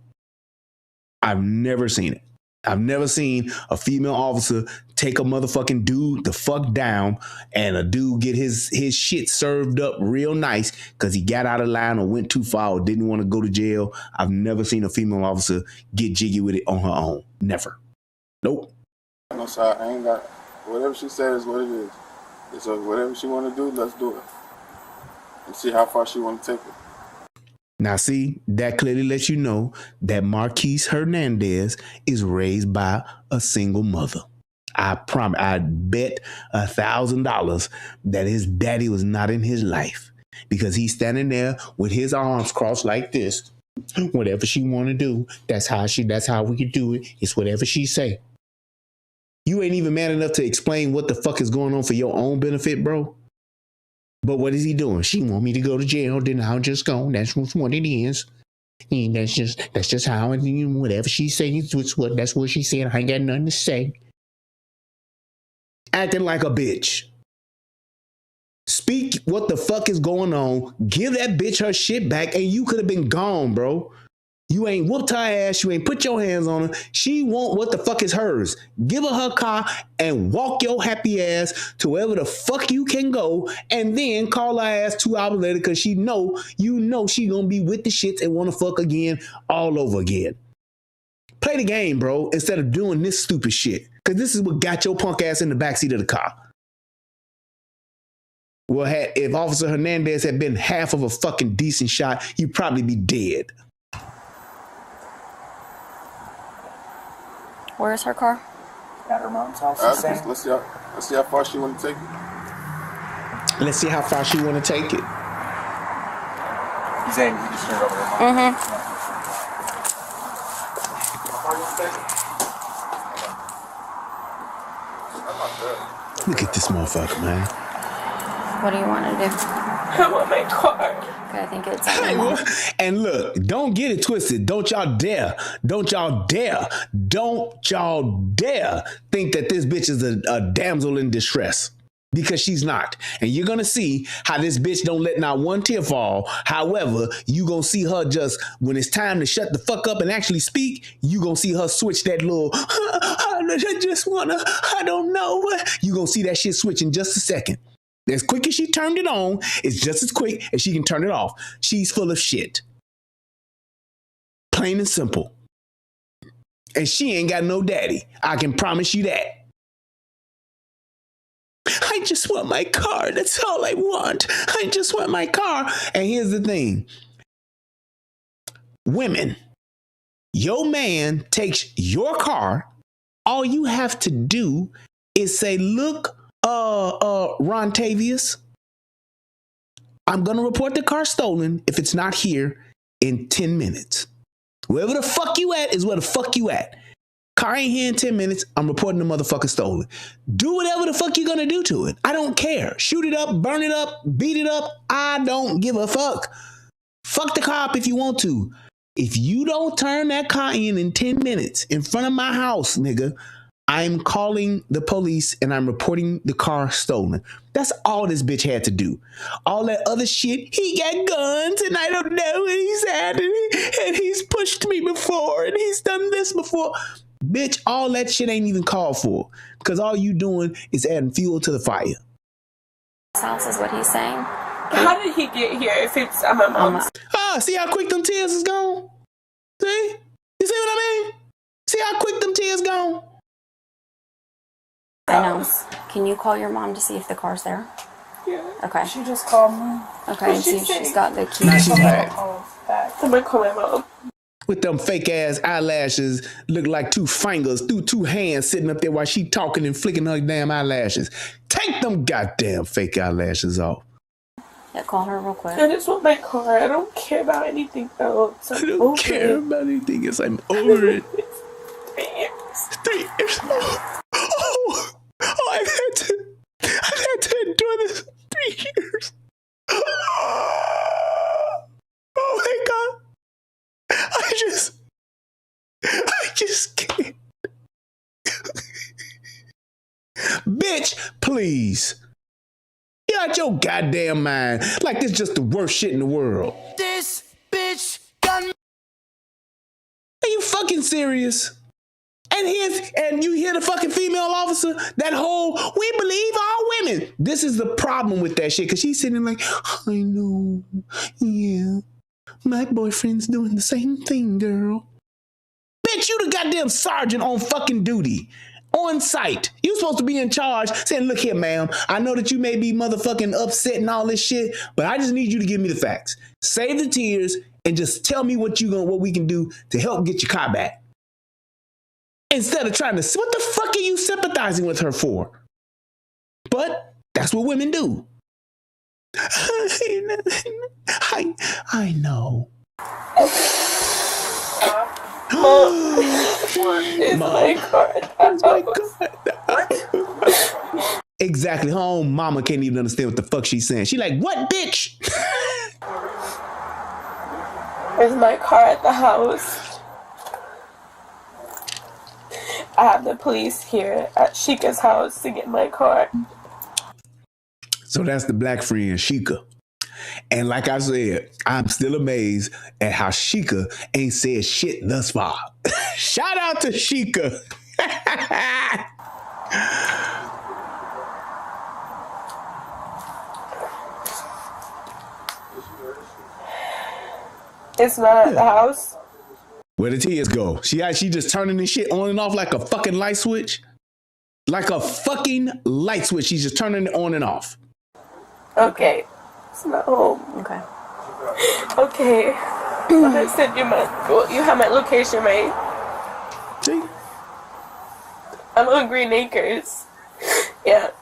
I've never seen it. I've never seen a female officer take a motherfucking dude the fuck down and a dude get his shit served up real nice because he got out of line or went too far or didn't want to go to jail. I've never seen a female officer get jiggy with it on her own. Never. Nope. No, sir, I ain't got whatever she says is what it is. So whatever she want to do, let's do it. And see how far she want to take it. Now, see, that clearly lets you know that Marquise Hernandez is raised by a single mother. I promise, I bet $1,000 that his daddy was not in his life because he's standing there with his arms crossed like this. Whatever she want to do, that's how we can do it. It's whatever she say. You ain't even man enough to explain what the fuck is going on for your own benefit, bro. But what is he doing? She want me to go to jail, then I'll just go. That's what it is. And that's just how it, whatever she says, that's what she said. I ain't got nothing to say. Acting like a bitch. Speak what the fuck is going on. Give that bitch her shit back, and you could have been gone, bro. You ain't whooped her ass. You ain't put your hands on her. She want what the fuck is hers. Give her her car and walk your happy ass to wherever the fuck you can go, and then call her ass 2 hours later because she know she gonna be with the shits and want to fuck again all over again. Play the game, bro, instead of doing this stupid shit. Because this is what got your punk ass in the backseat of the car. Well, if Officer Hernandez had been half of a fucking decent shot, you'd probably be dead. Where's her car? At her mom's house. Let's see how far she want to take it. Let's see how far she want to take it. He's saying he just turned over her mom. Look at this motherfucker, man. What do you want to do? I want my car. Okay, I think it's at your mom. And look, don't get it twisted. Don't y'all dare think that this bitch is a damsel in distress. Because she's not. And you're going to see how this bitch don't let not one tear fall. However, you going to see her just, when it's time to shut the fuck up and actually speak, you going to see her switch that little, I just want to, I don't know. You going to see that shit switch in just a second. As quick as she turned it on, it's just as quick as she can turn it off. She's full of shit. Plain and simple. And she ain't got no daddy. I can promise you that. I just want my car. That's all I want. I just want my car. And here's the thing. Women, your man takes your car. All you have to do is say, look, Rontavious, I'm going to report the car stolen if it's not here in 10 minutes. Wherever the fuck you at is where the fuck you at. Car ain't here in 10 minutes. I'm reporting the motherfucker stolen. Do whatever the fuck you're going to do to it. I don't care. Shoot it up, burn it up, beat it up. I don't give a fuck. Fuck the cop if you want to. If you don't turn that car in 10 minutes in front of my house, nigga, I'm calling the police and I'm reporting the car stolen. That's all this bitch had to do. All that other shit, he got guns and I don't know what he's at and he's pushed me before and he's done this before. Bitch, all that shit ain't even called for because all you doing is adding fuel to the fire. House is what he's saying. How did he get here if it's at my mom's? See how quick them tears is gone? See? You see what I mean? See how quick them tears gone? I know. Can you call your mom to see if the car's there? Yeah. Okay. She just called me. Okay, and see if she's got the key. Now she's back. I'm gonna call my mom. With them fake ass eyelashes, look like 2 fingers through 2 hands sitting up there while she talking and flicking her damn eyelashes. Take them goddamn fake eyelashes off. Yeah, call her real quick. I just want my car. I don't care about anything else. I don't care about anything else. I'm over it. I've had to endure this for 3 years. Oh my God. I just can't. Bitch, please. Get out your goddamn mind. Like this just the worst shit in the world. This bitch got me. Are you fucking serious? And you hear the fucking female officer, that whole, we believe all women. This is the problem with that shit, because she's sitting like, I know, yeah, my boyfriend's doing the same thing, girl. Bitch, you the goddamn sergeant on fucking duty, on site. You supposed to be in charge, saying, look here, ma'am, I know that you may be motherfucking upset and all this shit, but I just need you to give me the facts. Save the tears and just tell me what we can do to help get your car back. Instead of trying to, what the fuck are you sympathizing with her for? But that's what women do. I know. My car. Oh my God. Exactly. Her own mama can't even understand what the fuck she's saying. She like, what, bitch? There's my car at the house. I have the police here at Sheikah's house to get my car. So that's the black friend, Sheikah. And like I said, I'm still amazed at how Sheikah ain't said shit thus far. Shout out to Sheikah. It's not at the house. Where the tears go? She just turning this shit on and off like a fucking light switch. Like a fucking light switch. She's just turning it on and off. Okay. It's not home. Okay. Okay. I said you have my location, right? See? I'm on Green Acres. Yeah.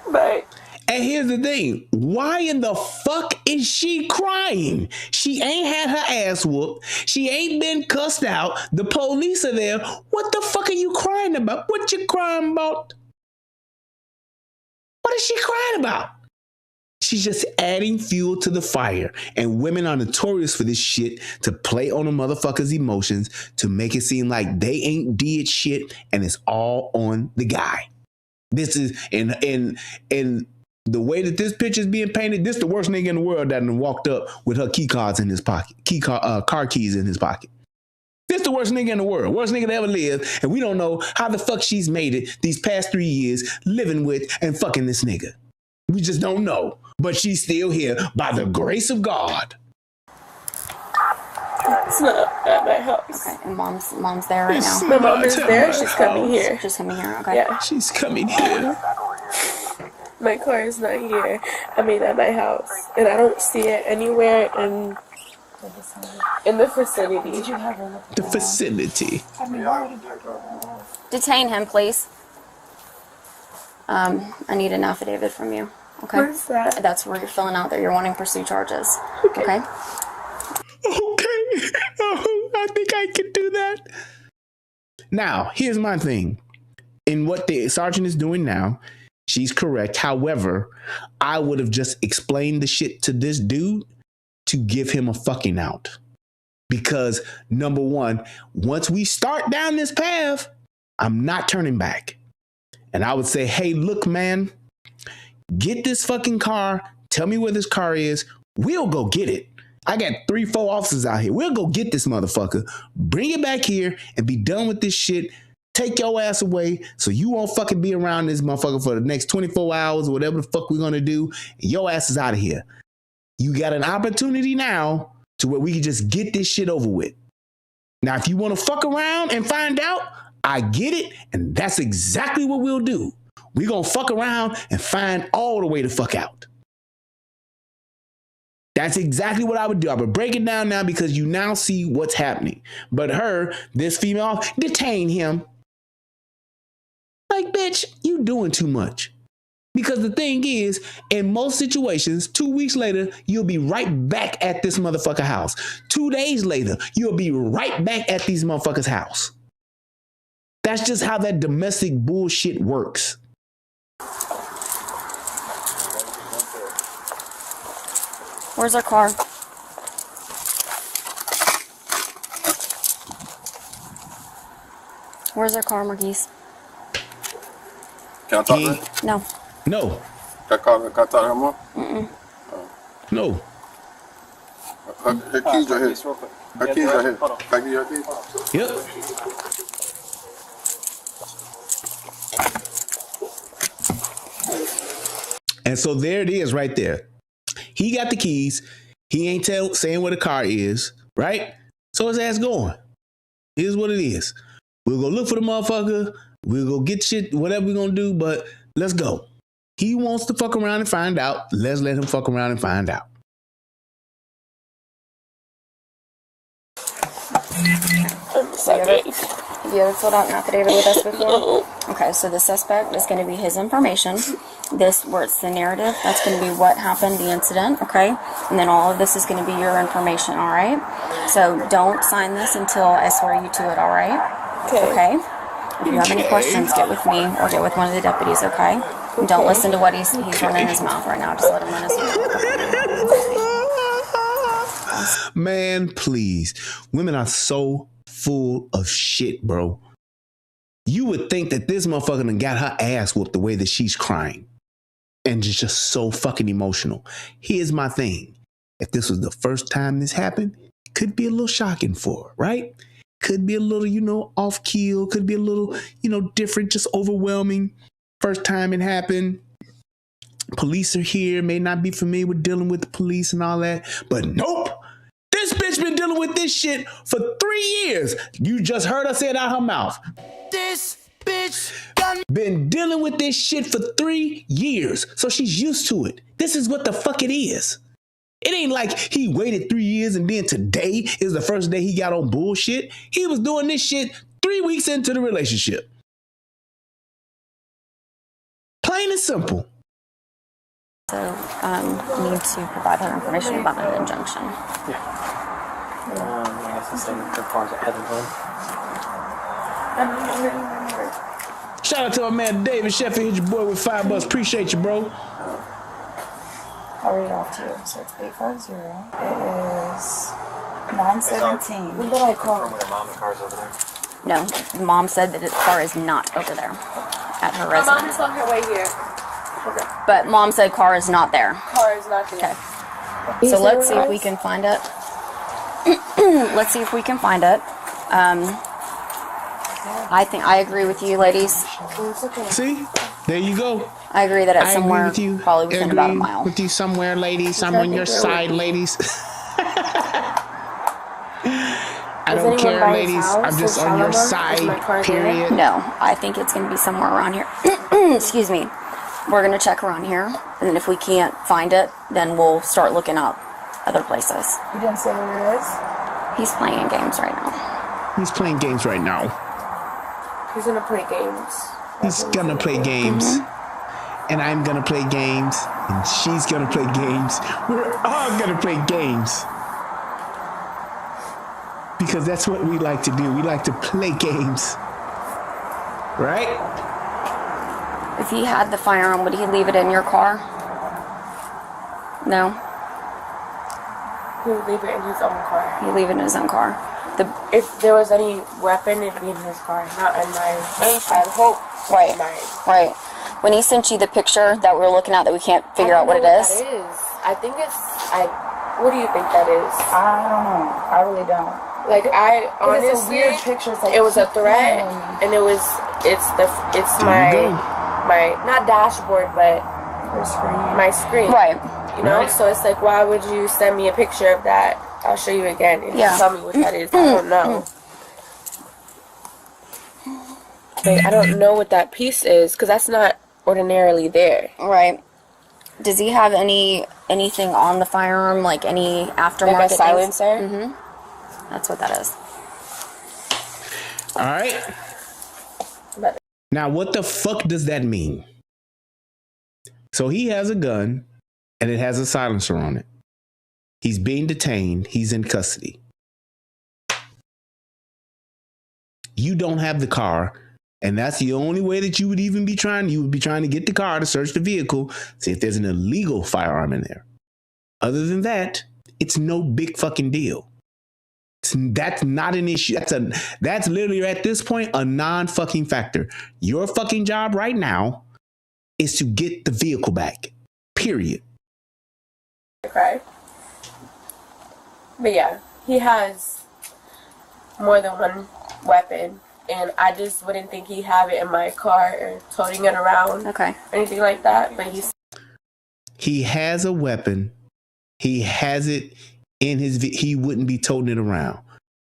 Bye. And here's the thing. Why in the fuck is she crying? She ain't had her ass whooped. She ain't been cussed out. The police are there. What the fuck are you crying about? What you crying about? What is she crying about? She's just adding fuel to the fire. And women are notorious for this shit, to play on a motherfucker's emotions, to make it seem like they ain't did shit and it's all on the guy. This is, in the way that this picture is being painted, this the worst nigga in the world that done walked up with her key cards in his pocket, car keys in his pocket. This the worst nigga in the world, worst nigga that ever lived, and we don't know how the fuck she's made it these past 3 years living with and fucking this nigga. We just don't know, but she's still here by the grace of God. It's not at my house. Okay, and mom's there right now. My mom is there. She's coming here. She's coming here. Okay. Yeah. She's coming here. My car is not here. I mean, at my house, and I don't see it anywhere in the vicinity. Did you have her look? The facility. Detain him, please. I need an affidavit from you. Okay. Where's that? That's where you're filling out that you're wanting to pursue charges. Okay. Okay. Oh, I think I can do that. Now, here's my thing. In what the sergeant is doing now, she's correct. However, I would have just explained the shit to this dude to give him a fucking out. Because, number one, once we start down this path, I'm not turning back. And I would say, hey, look, man, get this fucking car. Tell me where this car is. We'll go get it. I got 3-4 officers out here. We'll go get this motherfucker, bring it back here, and be done with this shit. Take your ass away so you won't fucking be around this motherfucker for the next 24 hours or whatever the fuck we're going to do. And your ass is out of here. You got an opportunity now to where we can just get this shit over with. Now, if you want to fuck around and find out, I get it. And that's exactly what we'll do. We're going to fuck around and find all the way to fuck out. That's exactly what I would do. I would break it down now because you now see what's happening. But her, this female, detain him. Like, bitch, you doing too much. Because the thing is, in most situations, 2 weeks later, you'll be right back at this motherfucker house. 2 days later, you'll be right back at these motherfuckers' house. That's just how that domestic bullshit works. Where's our car? Where's our car, Marquise? Can I talk to her? No. No. Can I talk to her more? No. Her keys right here. Her keys right here. Can I give you her keys? Yep. And so there it is right there. He got the keys. He ain't saying where the car is, right? So his ass going. Here's what it is. We'll go look for the motherfucker. We'll go get shit, whatever we're going to do, but let's go. He wants to fuck around and find out. Let's let him fuck around and find out. Have you ever filled out an affidavit with us before? Okay, so the suspect is going to be his information. This, where it's the narrative, that's going to be what happened, the incident, okay? And then all of this is going to be your information, all right? So don't sign this until I swear you to it, all right? Okay? If you have any questions, get with me or get with one of the deputies, okay? And don't listen to what he's running his mouth right now. Just let him run his mouth. Man, please. Women are so full of shit, bro. You would think that this motherfucker done got her ass whooped the way that she's crying. And just so fucking emotional. Here's my thing. If this was the first time this happened, it could be a little shocking for her, right? Could be a little, off keel. Could be a little, different, just overwhelming. First time it happened. Police are here, may not be familiar with dealing with the police and all that. But nope. This bitch been dealing with this shit for 3 years. You just heard her say it out her mouth. This bitch been dealing with this shit for 3 years. So she's used to it. This is what the fuck it is. It ain't like he waited 3 years and then today is the first day he got on bullshit. He was doing this shit 3 weeks into the relationship. Plain and simple. So, need to provide her information about an injunction. Yeah. I guess it's the car's ahead of them. Shout out to our man David Sheffield. Hit your boy with $5. Appreciate you, bro. I'll read it off to you. So it's 850. It is 917. When did I call? From where mom and car's over there. No, mom said that the car is not over there at her My residence. mom is on her way here. Okay. But mom said car is not there. Car is not here. Okay. So let's see if we can find it. Let's see if we can find it. I agree with you, ladies. See? There you go. I agree that it's I somewhere agree with you. probably within about a Agree mile. with you somewhere, ladies. I'm on your side, ladies. I don't care, ladies. I'm just on your side, period. No, I think it's going to be somewhere around here. Excuse me. We're going to check around here, and then if we can't find it, then we'll start looking up other places. You didn't say where it is? He's playing games right now. He's playing games right now. He's gonna play games. He's gonna play games. And I'm gonna play games. And she's gonna play games. We're all gonna play games. Because that's what we like to do. We like to play games. Right? If he had the firearm, would he leave it in your car? No? He would leave it in his own car. He'd leave it in his own car. If there was any weapon, it'd be in his car, not in mine. I hope Right. mine. Right. When he sent you the picture that we're looking at that we can't figure out what it is. That is. I think it's. What do you think that is? I don't know. I really don't. Like honestly, it's a weird picture. It's like it was a threat, and it was. It's my not dashboard, but Your screen. my screen. Right. You know, so it's like, why would you send me a picture of that? I'll show you again and Yeah. you tell me what that is. I don't know. Like, I don't know what that piece is because that's not ordinarily there. Right. Does he have anything on the firearm, like any aftermarket Like a things? silencer? Mm-hmm. That's what that is. All right. But Now, what the fuck does that mean? So he has a gun and it has a silencer on it. He's being detained. He's in custody. You don't have the car. And that's the only way that you would even be trying. You would be trying to get the car to search the vehicle, see if there's an illegal firearm in there. Other than that, it's no big fucking deal. That's not an issue. That's literally at this point a non-fucking factor. Your fucking job right now is to get the vehicle back. Period. Okay. But yeah, he has more than one weapon, and I just wouldn't think he'd have it in my car or toting it around. Okay. Or anything like that. But he has a weapon. He has it in he wouldn't be toting it around.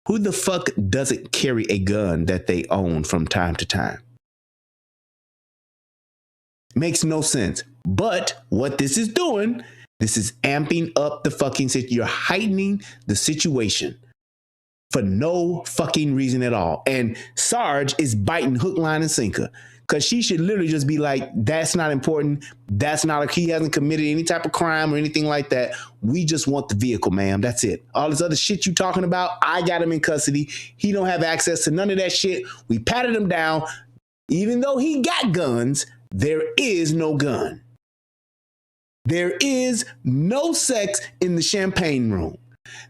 Who the fuck doesn't carry a gun that they own from time to time? Makes no sense. But what this is doing, this is amping up the fucking situation. You're heightening the situation for no fucking reason at all. And Sarge is biting hook, line, and sinker. Because she should literally just be like, that's not important. That's not, he hasn't committed any type of crime or anything like that. We just want the vehicle, ma'am. That's it. All this other shit you talking about, I got him in custody. He don't have access to none of that shit. We patted him down. Even though he got guns, there is no gun. There is no sex in the champagne room.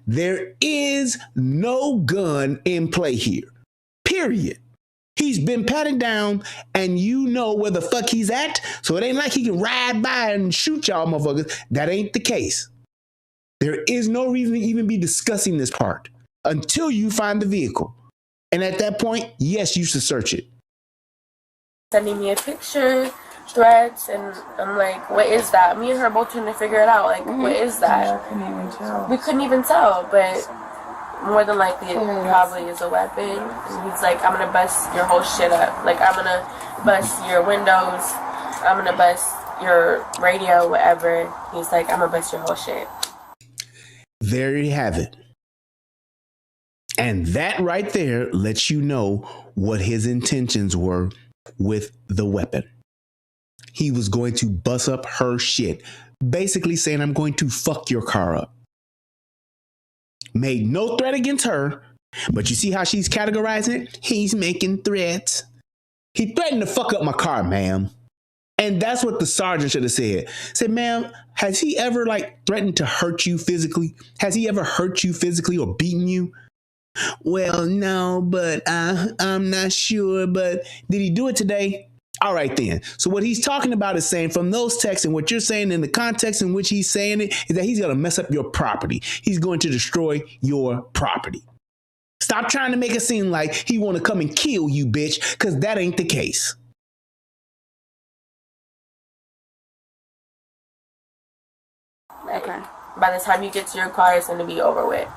There is no gun in play here. Period. He's been patted down and you know where the fuck he's at. So it ain't like he can ride by and shoot y'all motherfuckers. That ain't the case. There is no reason to even be discussing this part until you find the vehicle. And at that point, yes, you should search it. sending me a picture, threats, and I'm like, what is that? Me and her both trying to figure it out. Like, what is that? We couldn't even tell, but more than likely it probably is a weapon. And he's like, I'm gonna bust your whole shit up. Like, I'm gonna bust your windows. I'm gonna bust your radio, whatever. He's like, I'm gonna bust your whole shit. There you have it. And that right there lets you know what his intentions were with the weapon. He was going to bust up her shit. Basically saying, I'm going to fuck your car up. Made no threat against her, but you see how she's categorizing it? He's making threats. He threatened to fuck up my car, ma'am. And that's what the sergeant should have said. Said, ma'am, has he ever threatened to hurt you physically? Has he ever hurt you physically or beaten you? Well, no, but I'm not sure. But did he do it today? All right, then. So what he's talking about is saying from those texts and what you're saying in the context in which he's saying it is that he's going to mess up your property. He's going to destroy your property. Stop trying to make it seem like he want to come and kill you, bitch, because that ain't the case. Okay. By the time you get to your car, it's going to be over with.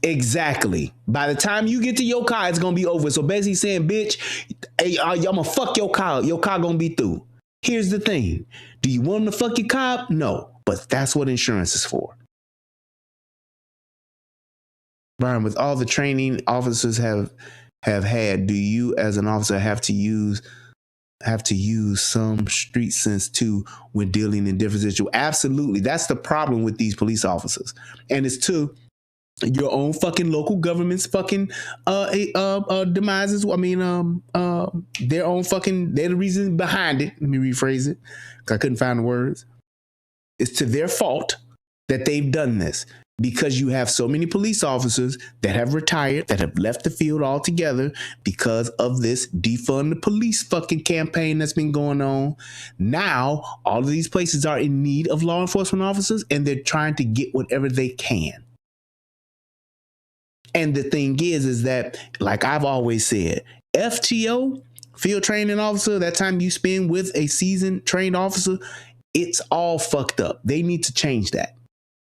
Exactly. By the time you get to your car, it's going to be over. So basically saying, bitch, hey, I'm going to fuck your car. Your car going to be through. Here's the thing. Do you want him to fuck your car? No. But that's what insurance is for. Brian, with all the training officers have had, do you as an officer have to use some street sense too when dealing in different situations? Absolutely. That's the problem with these police officers. And it's to your own fucking local government's fucking demises. I mean, their own fucking, they're the reason behind it. Let me rephrase it because I couldn't find the words. It's to their fault that they've done this because you have so many police officers that have retired, that have left the field altogether because of this defund the police fucking campaign that's been going on. Now, all of these places are in need of law enforcement officers and they're trying to get whatever they can. And the thing is that, like I've always said, FTO, field training officer, that time you spend with a seasoned trained officer, it's all fucked up. They need to change that.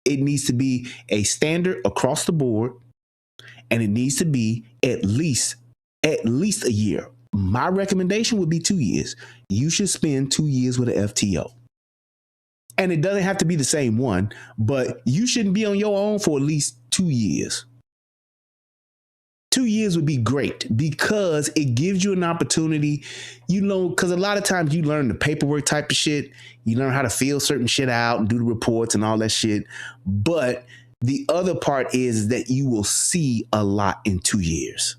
It needs to be a standard across the board, and it needs to be at least a year. My recommendation would be 2 years. You should spend 2 years with an FTO. And it doesn't have to be the same one, but you shouldn't be on your own for at least 2 years. 2 years would be great because it gives you an opportunity, because a lot of times you learn the paperwork type of shit. You learn how to fill certain shit out and do the reports and all that shit. But the other part is that you will see a lot in 2 years.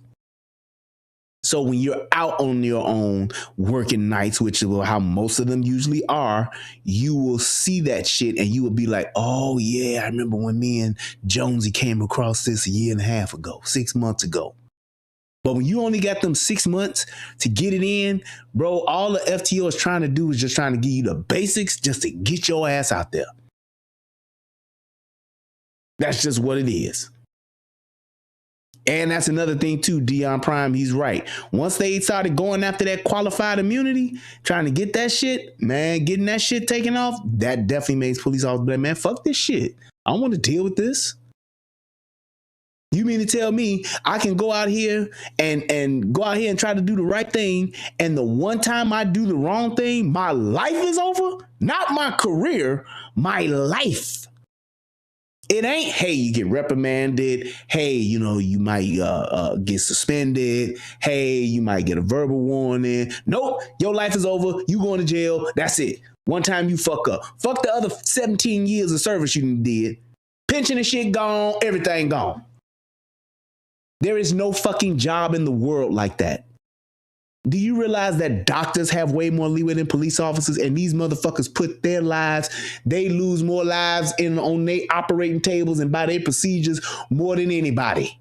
So when you're out on your own working nights, which is how most of them usually are, you will see that shit and you will be like, oh yeah, I remember when me and Jonesy came across this a year and a half ago, 6 months ago. But when you only got them 6 months to get it in, bro, all the FTO is trying to do is just trying to give you the basics just to get your ass out there. That's just what it is. And that's another thing too, Dion Prime, he's right. Once they started going after that qualified immunity, trying to get that shit, man, getting that shit taken off, that definitely makes police officers be like, man, fuck this shit. I don't want to deal with this. You mean to tell me I can go out here and go out here and try to do the right thing, and the one time I do the wrong thing, my life is over? Not my career, my life. It ain't, hey, you get reprimanded. Hey, you know, you might get suspended. Hey, you might get a verbal warning. Nope, your life is over. You going to jail. That's it. One time you fuck up. Fuck the other 17 years of service you did. Pension and shit gone. Everything gone. There is no fucking job in the world like that. Do you realize that doctors have way more leeway than police officers, and these motherfuckers put their lives, they lose more lives on their operating tables and by their procedures more than anybody.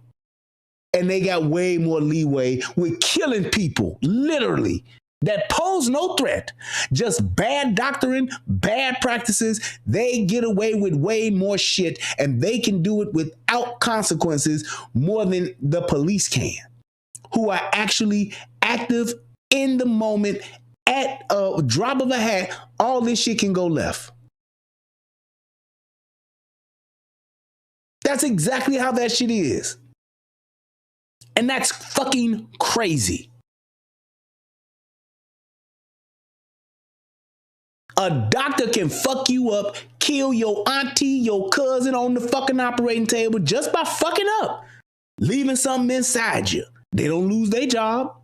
And they got way more leeway with killing people, literally, that pose no threat. Just bad doctoring, bad practices. They get away with way more shit, and they can do it without consequences more than the police can, who are actually active in the moment. At a drop of a hat, all this shit can go left. That's exactly how that shit is. And that's fucking crazy. A doctor can fuck you up, kill your auntie, your cousin on the fucking operating table just by fucking up, leaving something inside you. They don't lose their job.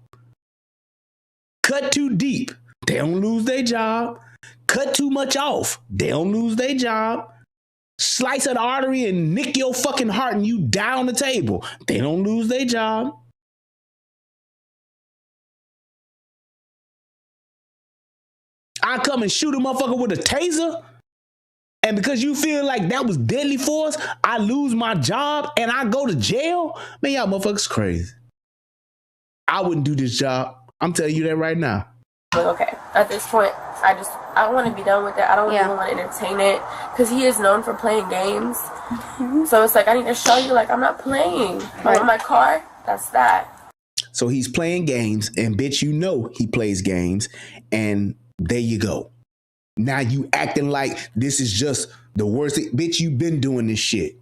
Cut too deep, they don't lose their job. Cut too much off, they don't lose their job. Slice an artery and nick your fucking heart and you die on the table, they don't lose their job. I come and shoot a motherfucker with a taser, and because you feel like that was deadly force, I lose my job and I go to jail? Man, y'all motherfuckers crazy. I wouldn't do this job. I'm telling you that right now. Okay, at this point, I want to be done with it. I don't even want to entertain it, because he is known for playing games. Mm-hmm. So it's like, I need to show you, like, I'm not playing. I want my car, that's that. So he's playing games, and bitch, you know he plays games, and there you go. Now you acting like this is just the worst thing. Bitch, you been doing this shit.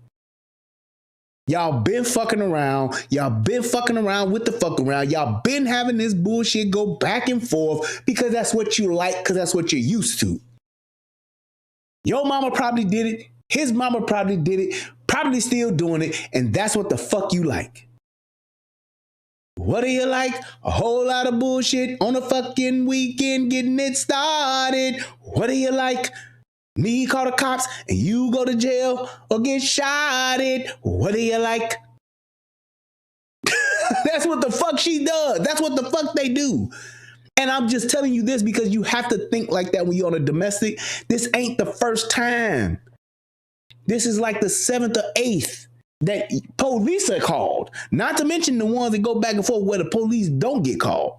Y'all been fucking around. Y'all been fucking around with the fuck around. Y'all been having this bullshit go back and forth because that's what you like, because that's what you're used to. Your mama probably did it. His mama probably did it. Probably still doing it. And that's what the fuck you like. What do you like? A whole lot of bullshit on a fucking weekend getting it started. What do you like? Me call the cops and you go to jail or get shot at. What do you like? That's what the fuck she does. That's what the fuck they do. And I'm just telling you this because you have to think like that when you're on a domestic. This ain't the first time. This is like the 7th or 8th that police are called. Not to mention the ones that go back and forth where the police don't get called.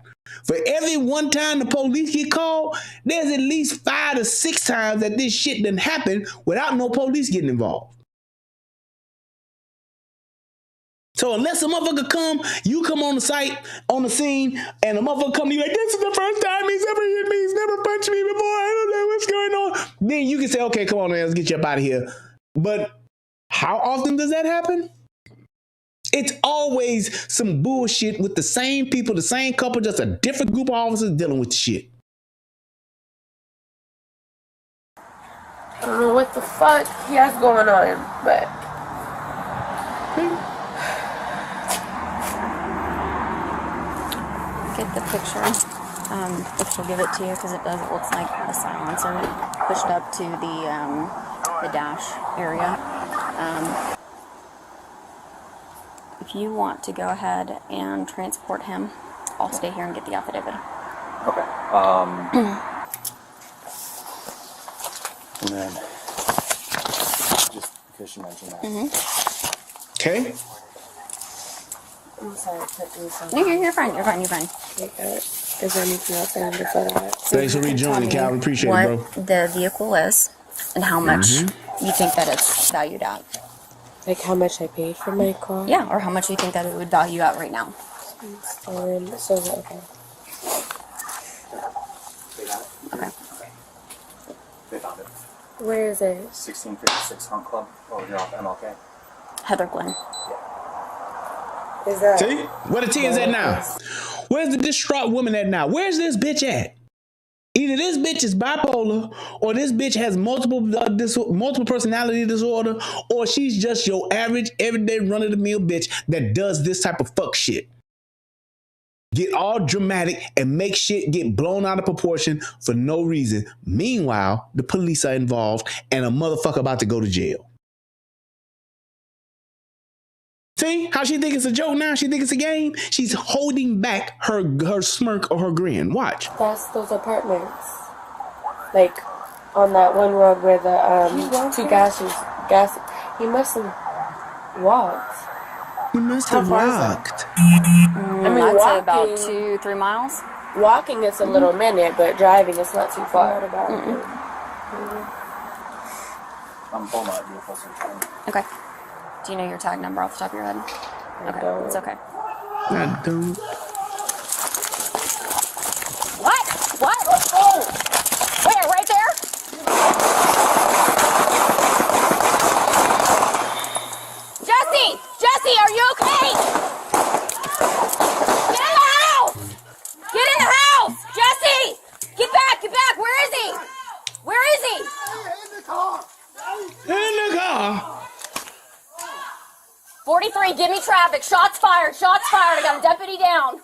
For every one time the police get called, there's at least 5 to 6 times that this shit done happen without no police getting involved. So unless a motherfucker come, you come on the site, on the scene, and a motherfucker come to you like, this is the first time he's ever hit me, he's never punched me before, I don't know what's going on. Then you can say, okay, come on, man, let's get you up out of here. But how often does that happen? It's always some bullshit with the same people, the same couple, just a different group of officers dealing with the shit. I don't know what the fuck he has going on, but... Get the picture, if she'll give it to you, because it looks like a silencer pushed up to the dash area. If you want to go ahead and transport him I'll stay here and get the affidavit. Okay. And then, just because you mentioned that. Okay. I'm sorry, put these on. No, you're fine. You're fine. You're fine. Is there anything else I need to fill out? Thanks for rejoining, Calvin. Appreciate it, bro. What the vehicle is and how much you think that it's valued at. Like how much I paid for my car? Yeah, or how much you think that it would value at right now. Okay. Okay. They found it. Where is it? 1656 Hunt Club. Oh, you're off MLK. Heather Glenn. Is that? See? Where the T is at now? Where's the distraught woman at now? Where's this bitch at? Either this bitch is bipolar, or this bitch has multiple personality disorder, or she's just your average, everyday, run-of-the-mill bitch that does this type of fuck shit. Get all dramatic and make shit get blown out of proportion for no reason. Meanwhile, the police are involved and a motherfucker about to go to jail. See how she think it's a joke now? She think it's a game? She's holding back her smirk or her grin. Watch. That's those apartments. Like on that one road where the two gases. He must have walked. You must have walked. I mean, I'd say walking, about 2-3 miles. walking is a little minute, but driving is not too far. I'm pulling out your closer. Okay. Do you know your tag number off the top of your head? Okay, don't. it's okay. I don't. What? Oh! Where? Right there? Jesse, are you okay? Get in the house! Get in the house! Jesse! Get back! Where is he? In the car. In the car. 43, give me traffic. Shots fired. I got a deputy down. No!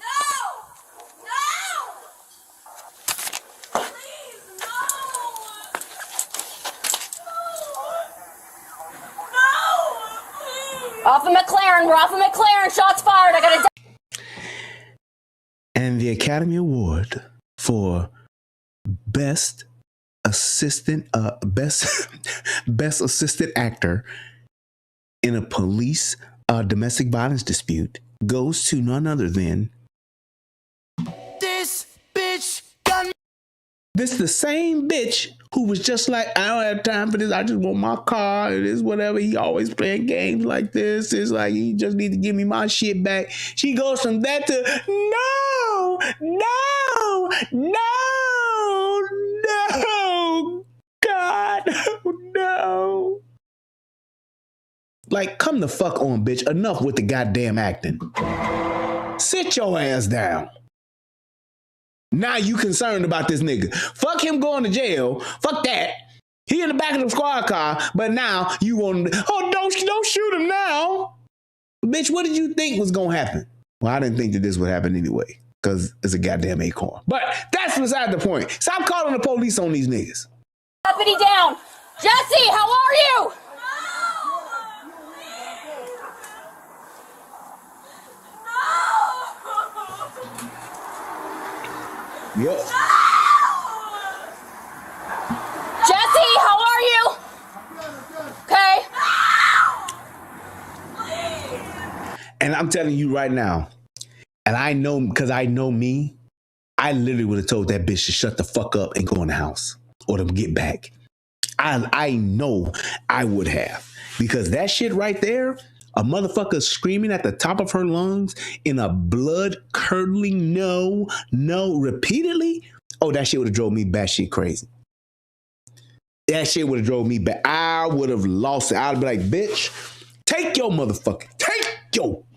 Off of McLaren. We're off of McLaren. Shots fired. I got a And the Academy Award for best assistant actor in a police domestic violence dispute goes to none other than This bitch got me. this the same bitch who was just like, I don't have time for this. I just want my car. It is whatever. He always playing games like this. It's like, he just need to give me my shit back. She goes from that to no, God, no. Like, come the fuck on, bitch. Enough with the goddamn acting. Sit your ass down. Now you concerned about this nigga. Fuck him going to jail. Fuck that. He in the back of the squad car, but now you want to, don't shoot him now. Bitch, what did you think was going to happen? Well, I didn't think that this would happen anyway, because it's a goddamn Acorn. But that's beside the point. Stop calling the police on these niggas. deputy down. Jesse, how are you? Yep. Jesse, how are you? Okay. And I'm telling you right now, and I know, because I know me, I literally would have told that bitch to shut the fuck up and go in the house or to get back. I know I would have, because that shit right there, a motherfucker screaming at the top of her lungs in a blood-curdling no repeatedly. Oh, that shit would have drove me batshit crazy. That shit would have drove me back. I would have lost it. I'd be like, bitch, take your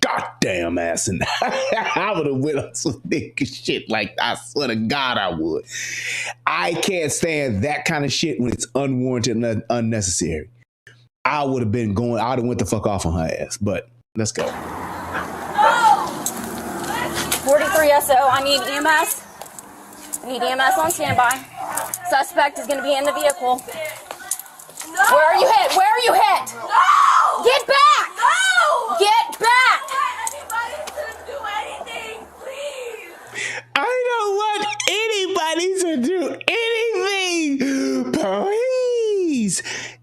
goddamn ass in. I would have went on some nigga shit like, I swear to God I would. I can't stand that kind of shit when it's unwarranted and unnecessary. I would have been going, I would have went the fuck off on her ass, but let's go. 43 SO, I need EMS. I need EMS on standby. Suspect is going to be in the vehicle. Where are you hit? No! Get back! No! Get back! Anybody to do anything, please!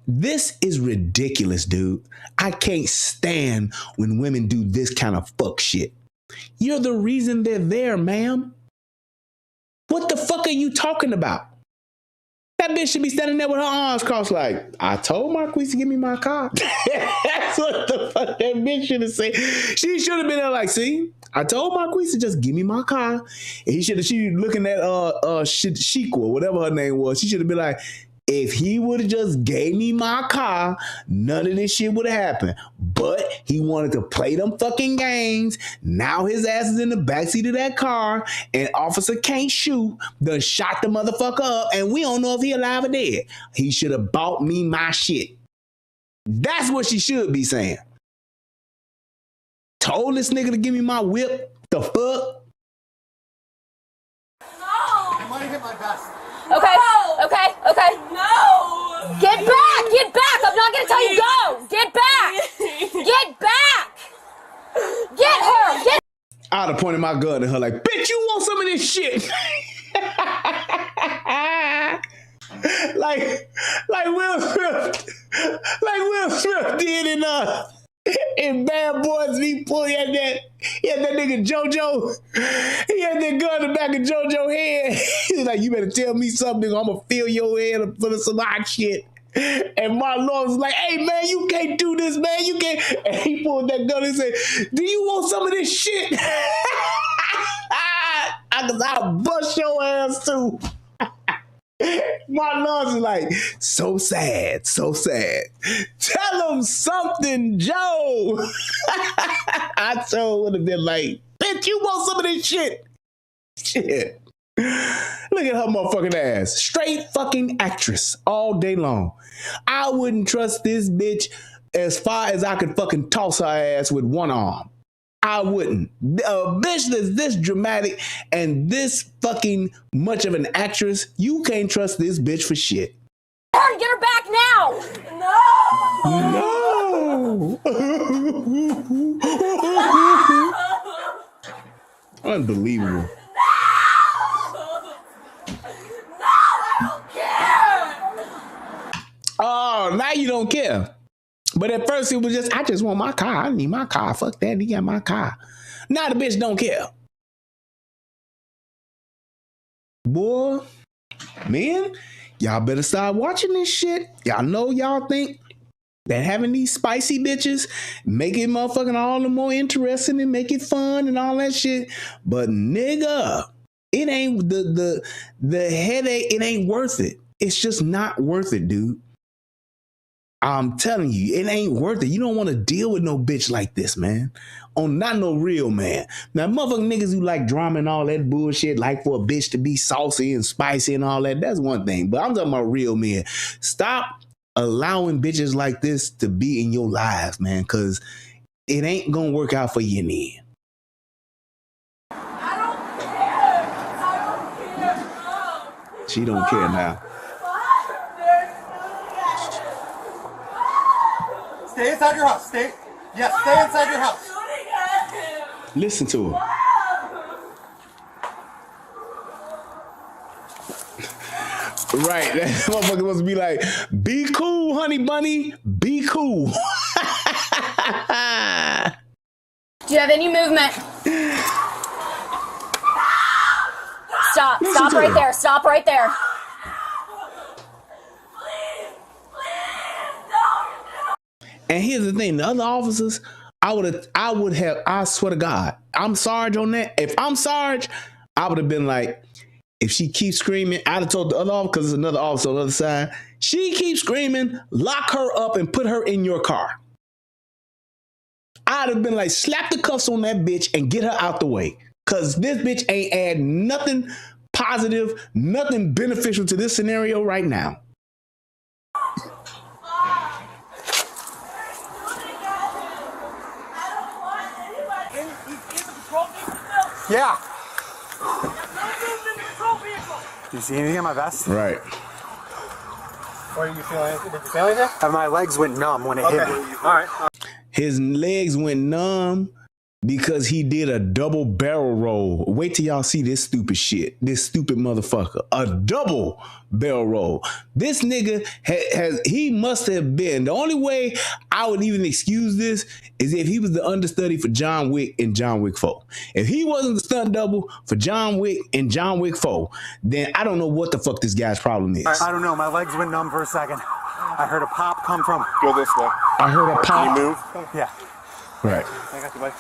This is ridiculous, dude. I can't stand when women do this kind of fuck shit. You're the reason they're there, ma'am. What the fuck are you talking about? That bitch should be standing there with her arms crossed like, I told Marquise to give me my car. That's what the fuck that bitch should have said. She should have been there like, see, I told Marquise to just give me my car. And she looking at Shikwa, whatever her name was. She should have been like, if he would have just gave me my car, none of this shit would have happened. But he wanted to play them fucking games. Now his ass is in the backseat of that car, and officer can't shoot. Done shot the motherfucker up, and we don't know if he alive or dead. He should have bought me my shit. That's what she should be saying. Told this nigga to give me my whip. The fuck? No! You might have hit my vest. Okay, okay, okay. No! Get back! Get back! I'm not gonna tell you go! Get back! Get back! Get her! Get I'd have pointed my gun at her like, bitch, you want some of this shit? like Will Smith did in Bad Boys. He had that nigga JoJo. He had that gun in the back of JoJo's head. He was like, you better tell me something, I'm gonna fill your head full of some hot shit. And my Lord was like, hey man, you can't do this, man. You can't. And he pulled that gun and said, do you want some of this shit? I'll bust your ass too. My Lord is like, so sad, so sad. Tell him something, Joe. I would have been like, bitch, you want some of this shit? Shit. Look at her motherfucking ass. Straight fucking actress all day long. I wouldn't trust this bitch as far as I could fucking toss her ass with one arm. I wouldn't. A bitch that's this dramatic and this fucking much of an actress, you can't trust this bitch for shit. her! Get her back now! No! Unbelievable. Oh, now you don't care. But at first it was just, I just want my car. I need my car. Fuck that. He got my car. Now the bitch don't care. Boy, man, y'all better start watching this shit. Y'all know y'all think that having these spicy bitches make it motherfucking all the more interesting and make it fun and all that shit. But nigga, it ain't the headache, it ain't worth it. It's just not worth it, dude. I'm telling you, it ain't worth it. You don't want to deal with no bitch like this, man. Not no real man. Now, motherfucking niggas who like drama and all that bullshit, like for a bitch to be saucy and spicy and all that, that's one thing. But I'm talking about real men. Stop allowing bitches like this to be in your lives, man, because it ain't going to work out for you in the end. I don't care. I don't care. No. She don't care now. Stay inside your house. Stay inside your house. Listen to her. Right, that motherfucker must be like, be cool, honey bunny, be cool. Do you have any movement? Stop. Stop right there. Stop right there. And here's the thing, the other officers, I swear to God, I'm Sarge on that. If I'm Sarge, I would have been like, if she keeps screaming, I'd have told the other officer, because there's another officer on the other side, she keeps screaming, lock her up and put her in your car. I'd have been like, slap the cuffs on that bitch and get her out the way. Because this bitch ain't add nothing positive, nothing beneficial to this scenario right now. Yeah. Do you see anything on my vest? Right. Or are you feeling anything? Did you feel anything? My legs went numb when it hit me. All right. His legs went numb because he did a double barrel roll. Wait till y'all see this stupid shit. This stupid motherfucker. A double barrel roll. This nigga he must have been. The only way I would even excuse this is if he was the understudy for John Wick and John Wick 4. If he wasn't the stunt double for John Wick and John Wick 4, then I don't know what the fuck this guy's problem is. I don't know. My legs went numb for a second. I heard a pop come from. Go this way. I heard a pop. Can you move? Yeah. Right. I got you, buddy.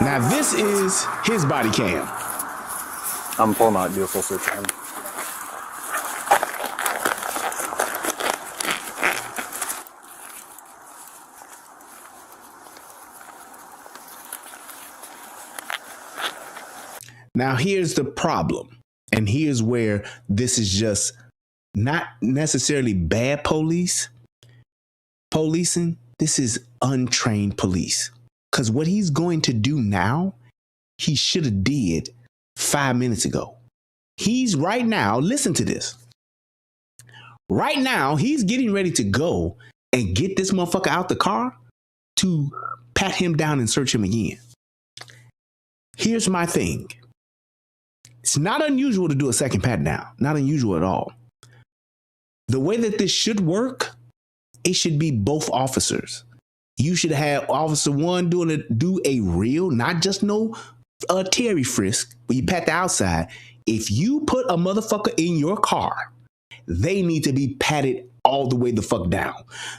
Now this is his body cam. I'm pulling out, do a full search on him. Now here's the problem. And here's where this is just not necessarily bad policing. This is untrained police. Because what he's going to do now, he should have did 5 minutes ago. He's right now, listen to this. Right now, he's getting ready to go and get this motherfucker out the car to pat him down and search him again. Here's my thing. It's not unusual to do a second pat down. Not unusual at all. The way that this should work, it should be both officers. You should have officer one do a real, not just no Terry frisk, but you pat the outside. If you put a motherfucker in your car, they need to be patted all the way the fuck down.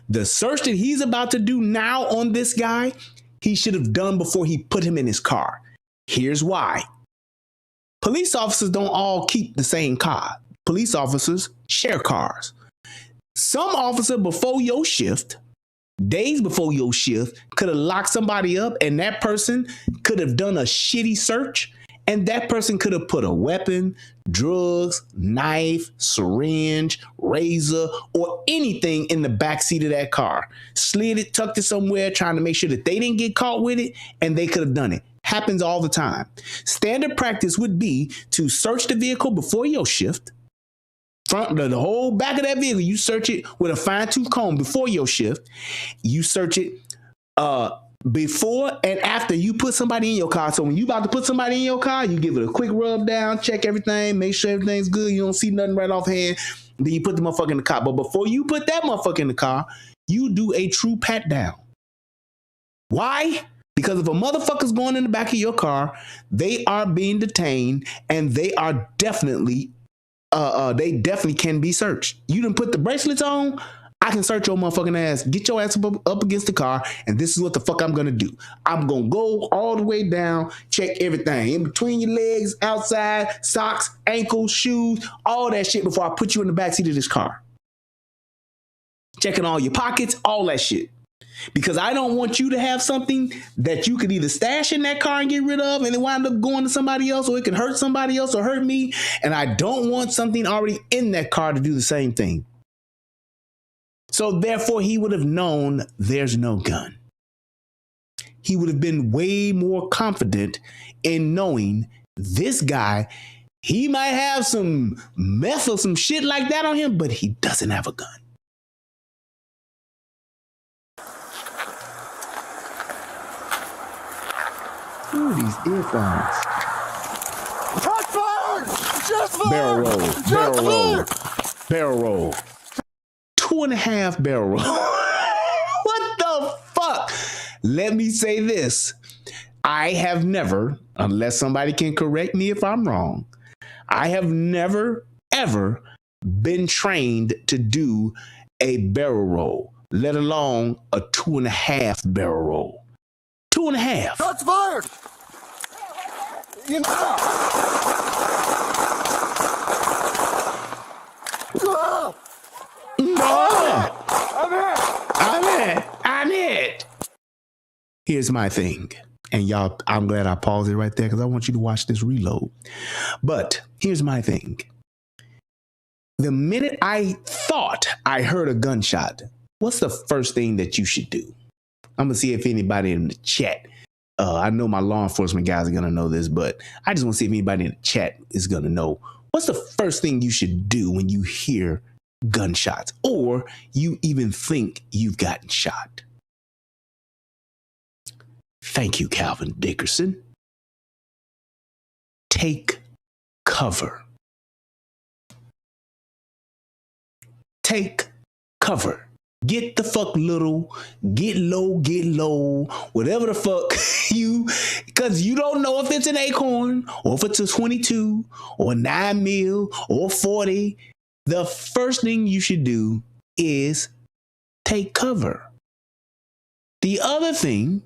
The search that he's about to do now on this guy, he should have done before he put him in his car. Here's why. Police officers don't all keep the same car. Police officers share cars. Some officer before your shift, days before your shift, could have locked somebody up and that person could have done a shitty search and that person could have put a weapon, drugs, knife, syringe, razor, or anything in the backseat of that car. Slid it, tucked it somewhere, trying to make sure that they didn't get caught with it, and they could have done it. Happens all the time. Standard practice would be to search the vehicle before your shift. The whole back of that vehicle, you search it with a fine-tooth comb before your shift. You search it before and after you put somebody in your car. So when you about to put somebody in your car, you give it a quick rub down, check everything, make sure everything's good. You don't see nothing right offhand. Then you put the motherfucker in the car. But before you put that motherfucker in the car, you do a true pat down. Why? Because if a motherfucker's going in the back of your car, they are being detained and they are definitely can be searched. You done put the bracelets on, I can search your motherfucking ass. Get your ass up against the car, and this is what the fuck I'm gonna do. I'm gonna go all the way down, check everything in between your legs, outside, socks, ankles, shoes, all that shit before I put you in the backseat of this car. Checking all your pockets, all that shit. Because I don't want you to have something that you could either stash in that car and get rid of and it wind up going to somebody else, or it can hurt somebody else or hurt me. And I don't want something already in that car to do the same thing. So therefore, he would have known there's no gun. He would have been way more confident in knowing this guy, he might have some meth or some shit like that on him, but he doesn't have a gun. Ooh, these earphones. Shots fired! Shots fired! Barrel roll. Barrel roll. Barrel roll. 2.5 barrel roll. What the fuck? Let me say this. I have never, unless somebody can correct me if I'm wrong, I have never, ever been trained to do a barrel roll, let alone a 2.5 barrel roll. 2.5. Shots fired! You know. I'm it. Here's my thing. And y'all, I'm glad I paused it right there because I want you to watch this reload. But here's my thing. The minute I thought I heard a gunshot, what's the first thing that you should do? I'm going to see if anybody in the chat, I know my law enforcement guys are going to know this, but I just want to see if anybody in the chat is going to know. What's the first thing you should do when you hear gunshots or you even think you've gotten shot? Thank you, Calvin Dickerson. Take cover. Take cover. Get the fuck little, get low, whatever the fuck because you don't know if it's an Acorn or if it's a 22 or 9 mil or 40. The first thing you should do is take cover. The other thing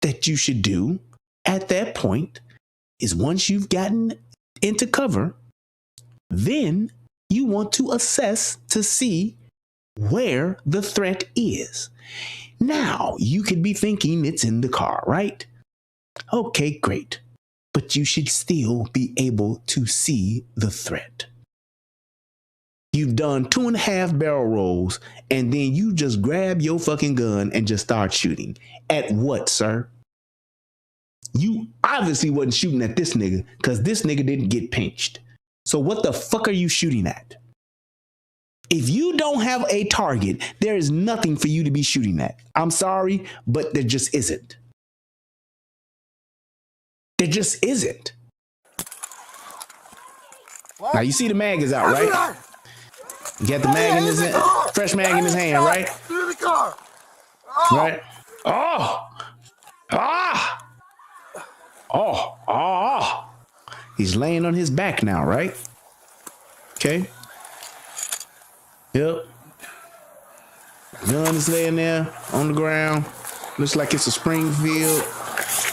that you should do at that point is once you've gotten into cover, then you want to assess to see where the threat is. Now, you could be thinking it's in the car, right? Okay, great. But you should still be able to see the threat. You've done 2.5 barrel rolls, and then you just grab your fucking gun and just start shooting. At what, sir? You obviously wasn't shooting at this nigga because this nigga didn't get pinched. So what the fuck are you shooting at? If you don't have a target, there is nothing for you to be shooting at. I'm sorry, but there just isn't. There just isn't. What? Now you see the mag is out, right? You got the mag in his hand, fresh mag in his hand, right? Right? Oh! Ah! Oh! He's laying on his back now, right? Okay. Yep. Gun is laying there on the ground. Looks like it's a Springfield.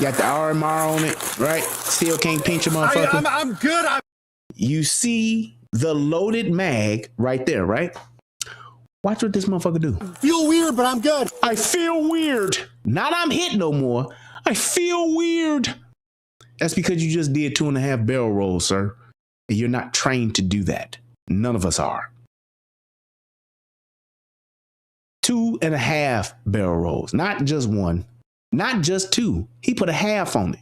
Got the RMR on it, right? Still can't pinch a motherfucker. I'm good. You see the loaded mag right there, right? Watch what this motherfucker do. Feel weird, but I'm good. I feel weird. Not I'm hit no more. I feel weird. That's because you just did 2.5 barrel rolls, sir. And you're not trained to do that. None of us are. 2.5 barrel rolls, not just one, not just two. He put a half on it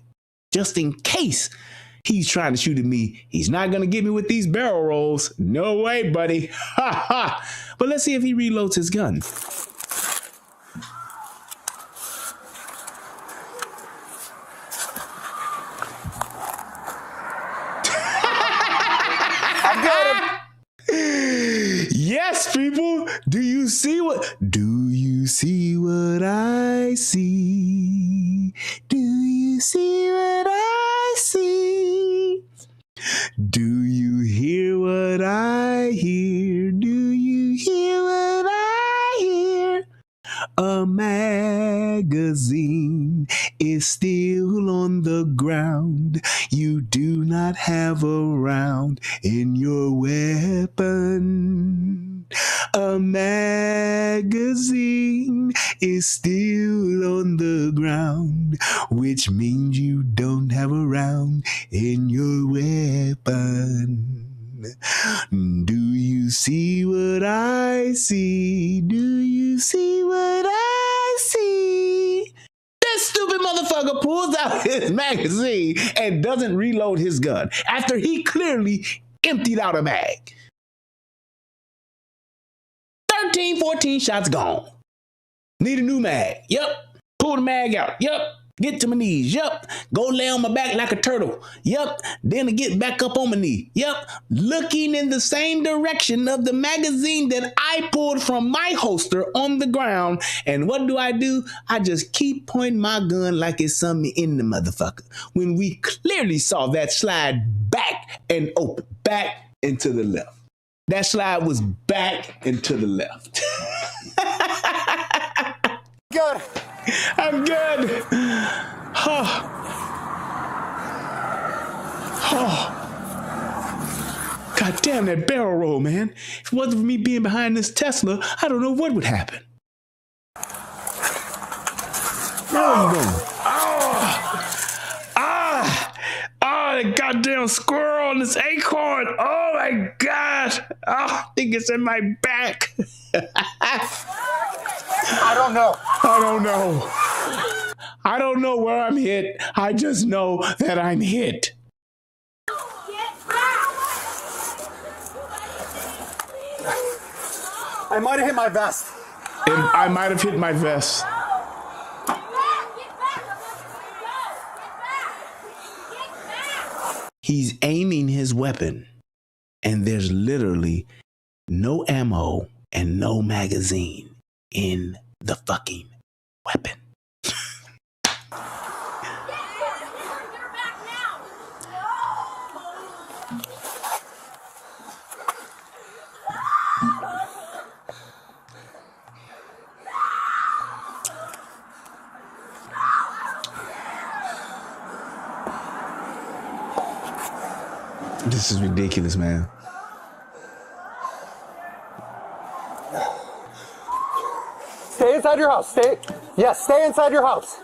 just in case he's trying to shoot at me. He's not going to get me with these barrel rolls. No way, buddy. Ha ha. But let's see if he reloads his gun. I got him. Yes, people. Do you see what I see? Do you see what I see? Do you hear what I hear? Do you hear what I hear? A magazine is still on the ground. You do not have a round in your weapon. A magazine is still on the ground, which means you don't have a round in your weapon. Do you see what I see? Do you see what I see? This stupid motherfucker pulls out his magazine and doesn't reload his gun after he clearly emptied out a mag. 13, 14 shots gone. Need a new mag. Yep. Pull the mag out. Yep. Get to my knees. Yep. Go lay on my back like a turtle. Yep. Then I get back up on my knee. Yep. Looking in the same direction of the magazine that I pulled from my holster on the ground. And what do? I just keep pointing my gun like it's something in the motherfucker. When we clearly saw that slide back and open, back and to the left. That slide was back and to the left. Good. I'm good. Oh. Oh. God damn that barrel roll, man. If it wasn't for me being behind this Tesla, I don't know what would happen. Where are you going? The goddamn squirrel on this Acorn. Oh my God. Oh, I think it's in my back. I don't know. I don't know where I'm hit. I just know that I'm hit. I might have hit my vest. I might have hit my vest. He's aiming his weapon, and there's literally no ammo and no magazine in the fucking weapon. This is ridiculous, man. Stay inside your house. Stay inside your house.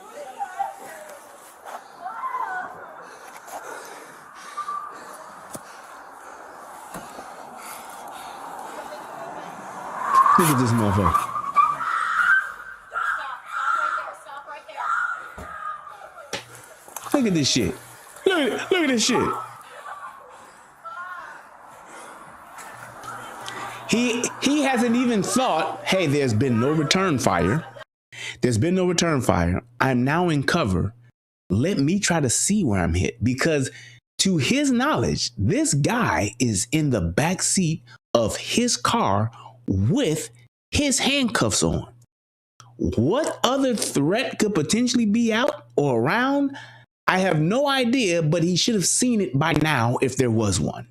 Look at this motherfucker. Look at this shit. Look at this shit. He hasn't even thought, hey, there's been no return fire. There's been no return fire. I'm now in cover. Let me try to see where I'm hit. Because to his knowledge, this guy is in the back seat of his car with his handcuffs on. What other threat could potentially be out or around? I have no idea, but he should have seen it by now if there was one.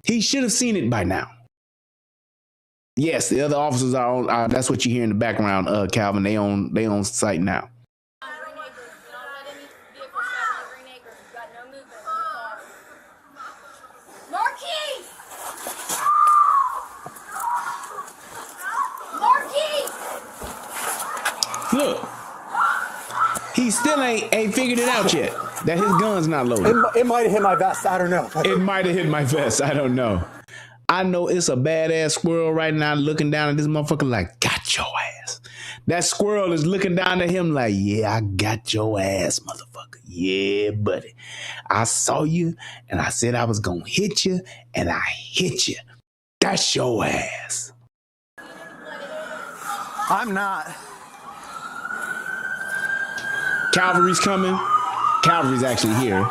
He should have seen it by now. Yes, the other officers are on. That's what you hear in the background, Calvin. They on site now. Look, he still ain't figured it out yet. That his gun's not loaded. It might have hit my vest. I don't know. It might have hit my vest. I don't know. I know it's a badass squirrel right now looking down at this motherfucker like, got your ass. That squirrel is looking down at him like, yeah, I got your ass, motherfucker. Yeah, buddy. I saw you and I said I was going to hit you and I hit you. That's your ass. I'm not. Cavalry's coming. Cavalry's actually here.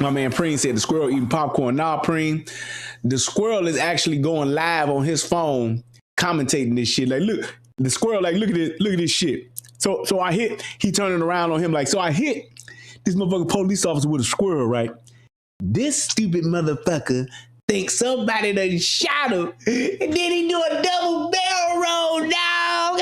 My man Preen said the squirrel eating popcorn. Nah, Preen, the squirrel is actually going live on his phone, commentating this shit. Like, look, the squirrel, like, look at this shit. So I hit, he turning around on him like, so I hit this motherfucking police officer with a squirrel, right? This stupid motherfucker thinks somebody done shot him, and then he do a double barrel roll, dog.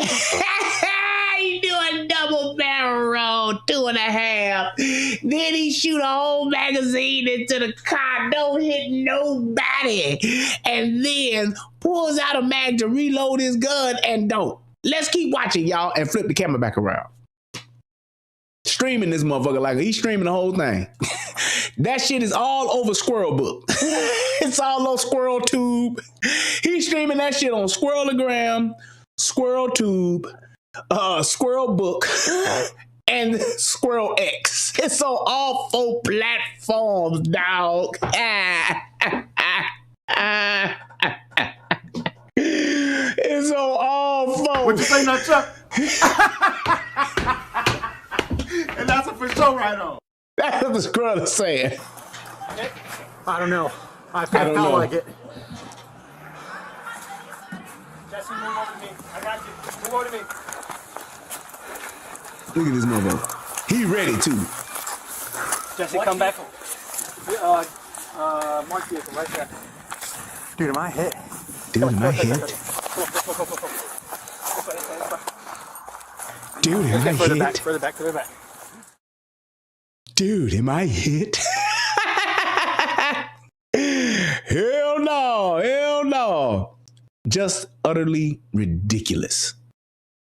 He do a double barrel roll, 2.5. Then he shoot a whole magazine into the car, don't hit nobody, and then pulls out a mag to reload his gun and don't. Let's keep watching, y'all, and flip the camera back around. Streaming this motherfucker like he's streaming the whole thing. That shit is all over Squirrel Book. It's all on Squirrel Tube. He's streaming that shit on Squirrelogram, Squirrel Tube, Squirrel Book, and Squirrel X. It's on all 4 platforms, dog. It's on all 4. What you say, now, Chuck? And that's a for sure right on. That's what the squirrel is saying. I don't know. I felt like it. Jesse, move over to me. I got you. Move over to me. Look at this motherfucker. He ready too. Jesse, come back. Mark vehicle right there. Dude, am I hit? Dude, am I hit? Dude, am I hit? Further back. Dude, am I hit? Hell no. Just utterly ridiculous.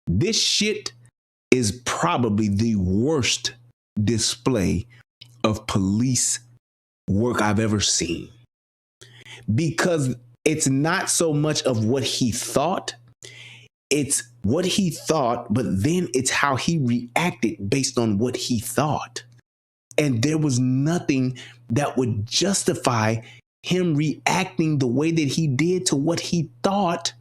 This shit is probably the worst display of police work I've ever seen. Because it's not so much of what he thought, it's what he thought, but then it's how he reacted based on what he thought. And there was nothing that would justify him reacting the way that he did to what he thought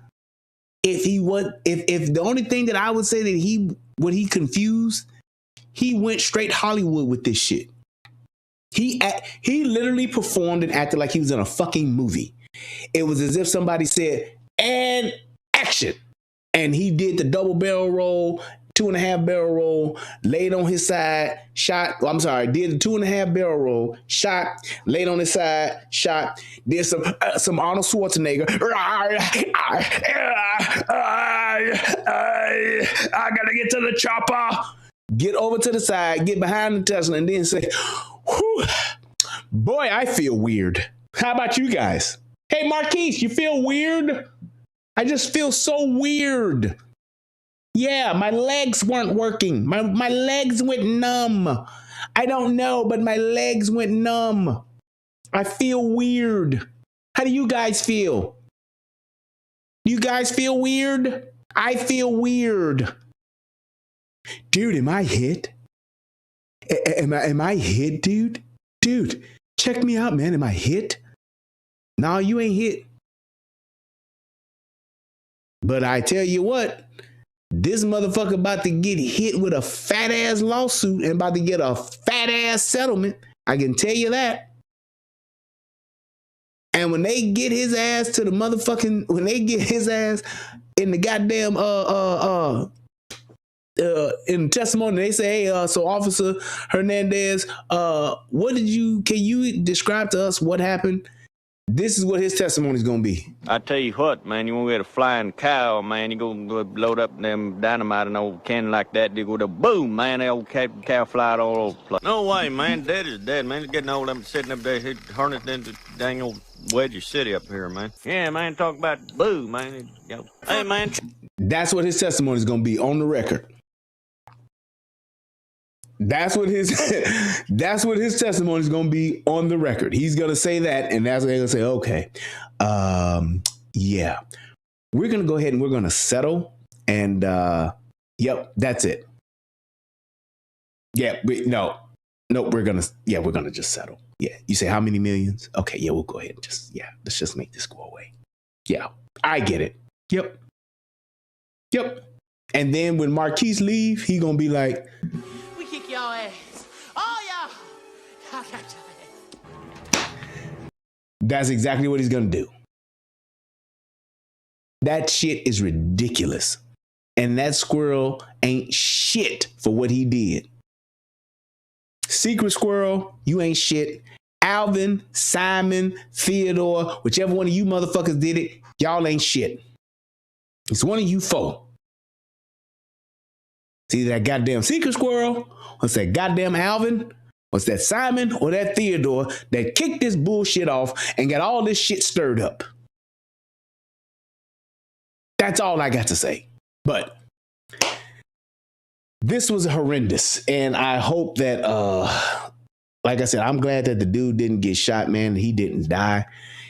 if the only thing that I would say that he confused, he went straight Hollywood with this shit. He literally performed and acted like he was in a fucking movie. It was as if somebody said, and action. And he did the double barrel roll, 2.5 barrel roll, laid on his side, shot. Well, I'm sorry, did the 2.5 barrel roll, shot, laid on his side, shot, did some Arnold Schwarzenegger. I gotta get to the chopper. Get over to the side, get behind the Tesla, and then say, whew, boy, I feel weird. How about you guys? Hey, Marquise, you feel weird? I just feel so weird. Yeah, my legs weren't working. My legs went numb. I don't know, but my legs went numb. I feel weird. How do you guys feel? Do you guys feel weird? I feel weird. Dude, am I hit? Am I hit, dude? Dude, check me out, man. Am I hit? No, you ain't hit. But I tell you what, this motherfucker about to get hit with a fat ass lawsuit and about to get a fat ass settlement. I can tell you that. And when they get his ass to the motherfucking, when they get his ass in the goddamn in testimony, they say, hey, so Officer Hernandez, can you describe to us what happened? This is what his testimony is going to be. I tell you what, man, you want to get a flying cow, man, you go load up them dynamite in an old cannon like that, you go to boom, man, the old cow fly all over the place. No way, man, dead is dead, man. It's getting old, I'm sitting up there, harnessed into dang old Wedger City up here, man. Yeah, man, talk about boo, man. Hey, man. That's what his testimony is going to be on the record. That's what his testimony is going to be on the record. He's going to say that, and that's what they're going to say, okay, yeah, we're going to go ahead and we're going to settle, and yep, that's it. Yeah, we're going to just settle. Yeah, you say how many millions? Okay, yeah, we'll go ahead and let's just make this go away. Yeah, I get it. Yep. And then when Marquise leave, he going to be like, kick your ass. Oh, y'all got your ass. That's exactly what he's going to do. That shit is ridiculous. And that squirrel ain't shit for what he did. Secret Squirrel, you ain't shit. Alvin, Simon, Theodore, whichever one of you motherfuckers did it, y'all ain't shit. It's one of you four. It's either that goddamn Secret Squirrel, or it's that goddamn Alvin, or it's that Simon, or that Theodore that kicked this bullshit off and got all this shit stirred up. That's all I got to say. But this was horrendous. And I hope that, like I said, I'm glad that the dude didn't get shot, man. He didn't die,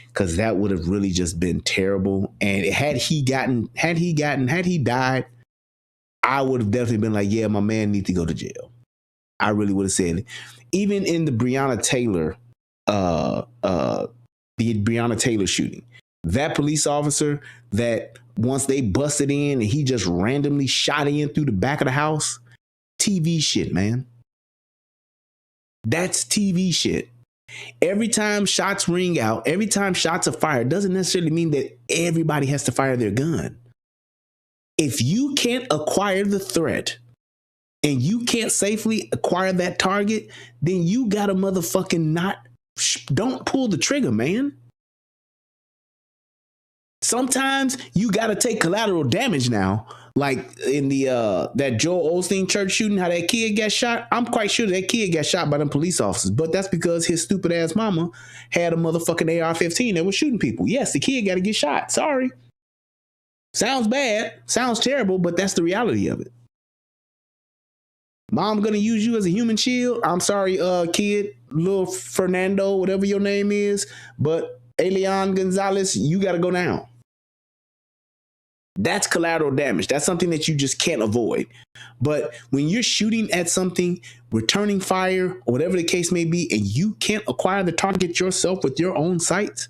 because that would have really just been terrible. And had he died, I would have definitely been like, yeah, my man needs to go to jail. I really would have said it. Even in the Breonna Taylor shooting, that police officer that once they busted in and he just randomly shot in through the back of the house, TV shit, man. That's TV shit. Every time shots ring out, every time shots are fired, doesn't necessarily mean that everybody has to fire their gun. If you can't acquire the threat and you can't safely acquire that target, then you gotta motherfucking don't pull the trigger, man. Sometimes you gotta take collateral damage now. Like in the that Joel Osteen church shooting, how that kid got shot. I'm quite sure that kid got shot by them police officers, but that's because his stupid ass mama had a motherfucking AR-15 that was shooting people. Yes, the kid got to get shot. Sorry. Sounds bad, sounds terrible, but that's the reality of it. Mom gonna use you as a human shield. I'm sorry, kid, little Fernando, whatever your name is, but Elian Gonzalez, you gotta go down. That's collateral damage. That's something that you just can't avoid. But when you're shooting at something, returning fire, or whatever the case may be, and you can't acquire the target yourself with your own sights,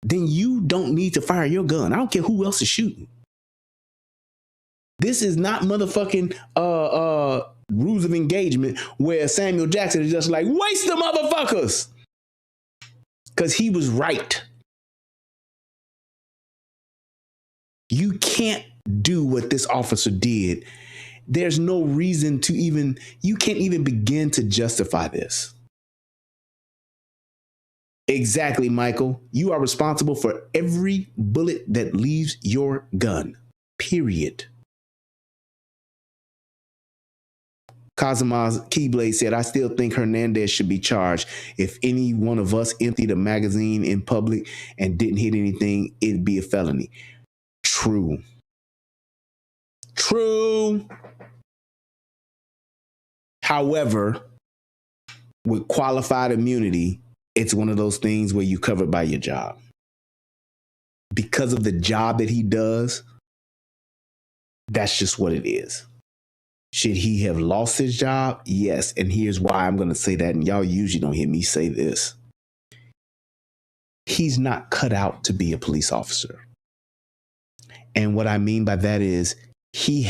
then you don't need to fire your gun. I don't care who else is shooting. This is not motherfucking Rules of Engagement where Samuel Jackson is just like, waste the motherfuckers. Because he was right. You can't do what this officer did. There's no reason to even, you can't even begin to justify this. Exactly, Michael. You are responsible for every bullet that leaves your gun. Period. Kazimaz Keyblade said, I still think Hernandez should be charged. If any one of us emptied a magazine in public and didn't hit anything, it'd be a felony. True. True. However, with qualified immunity, it's one of those things where you covered by your job. Because of the job that he does, that's just what it is. Should he have lost his job? Yes. And here's why I'm going to say that. And y'all usually don't hear me say this. He's not cut out to be a police officer. And what I mean by that is he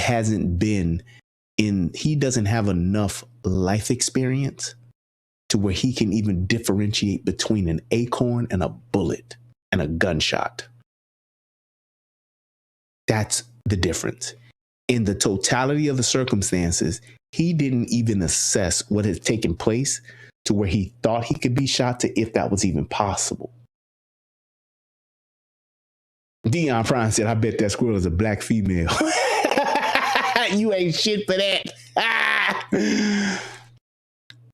doesn't have enough life experience to where he can even differentiate between an acorn and a bullet and a gunshot. That's the difference. In the totality of the circumstances, he didn't even assess what had taken place to where he thought he could be shot to if that was even possible. Dion Prime said, I bet that squirrel is a black female. You ain't shit for that.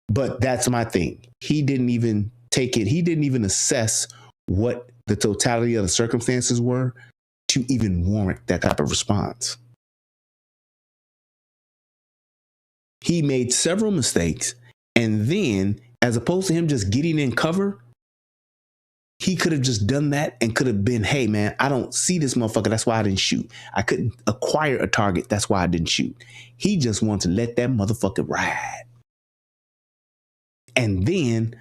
But that's my thing. He didn't even take it. He didn't even assess what the totality of the circumstances were to even warrant that type of response. He made several mistakes, and then, as opposed to him just getting in cover, he could have just done that and could have been, hey, man, I don't see this motherfucker. That's why I didn't shoot. I couldn't acquire a target. That's why I didn't shoot. He just wanted to let that motherfucker ride. And then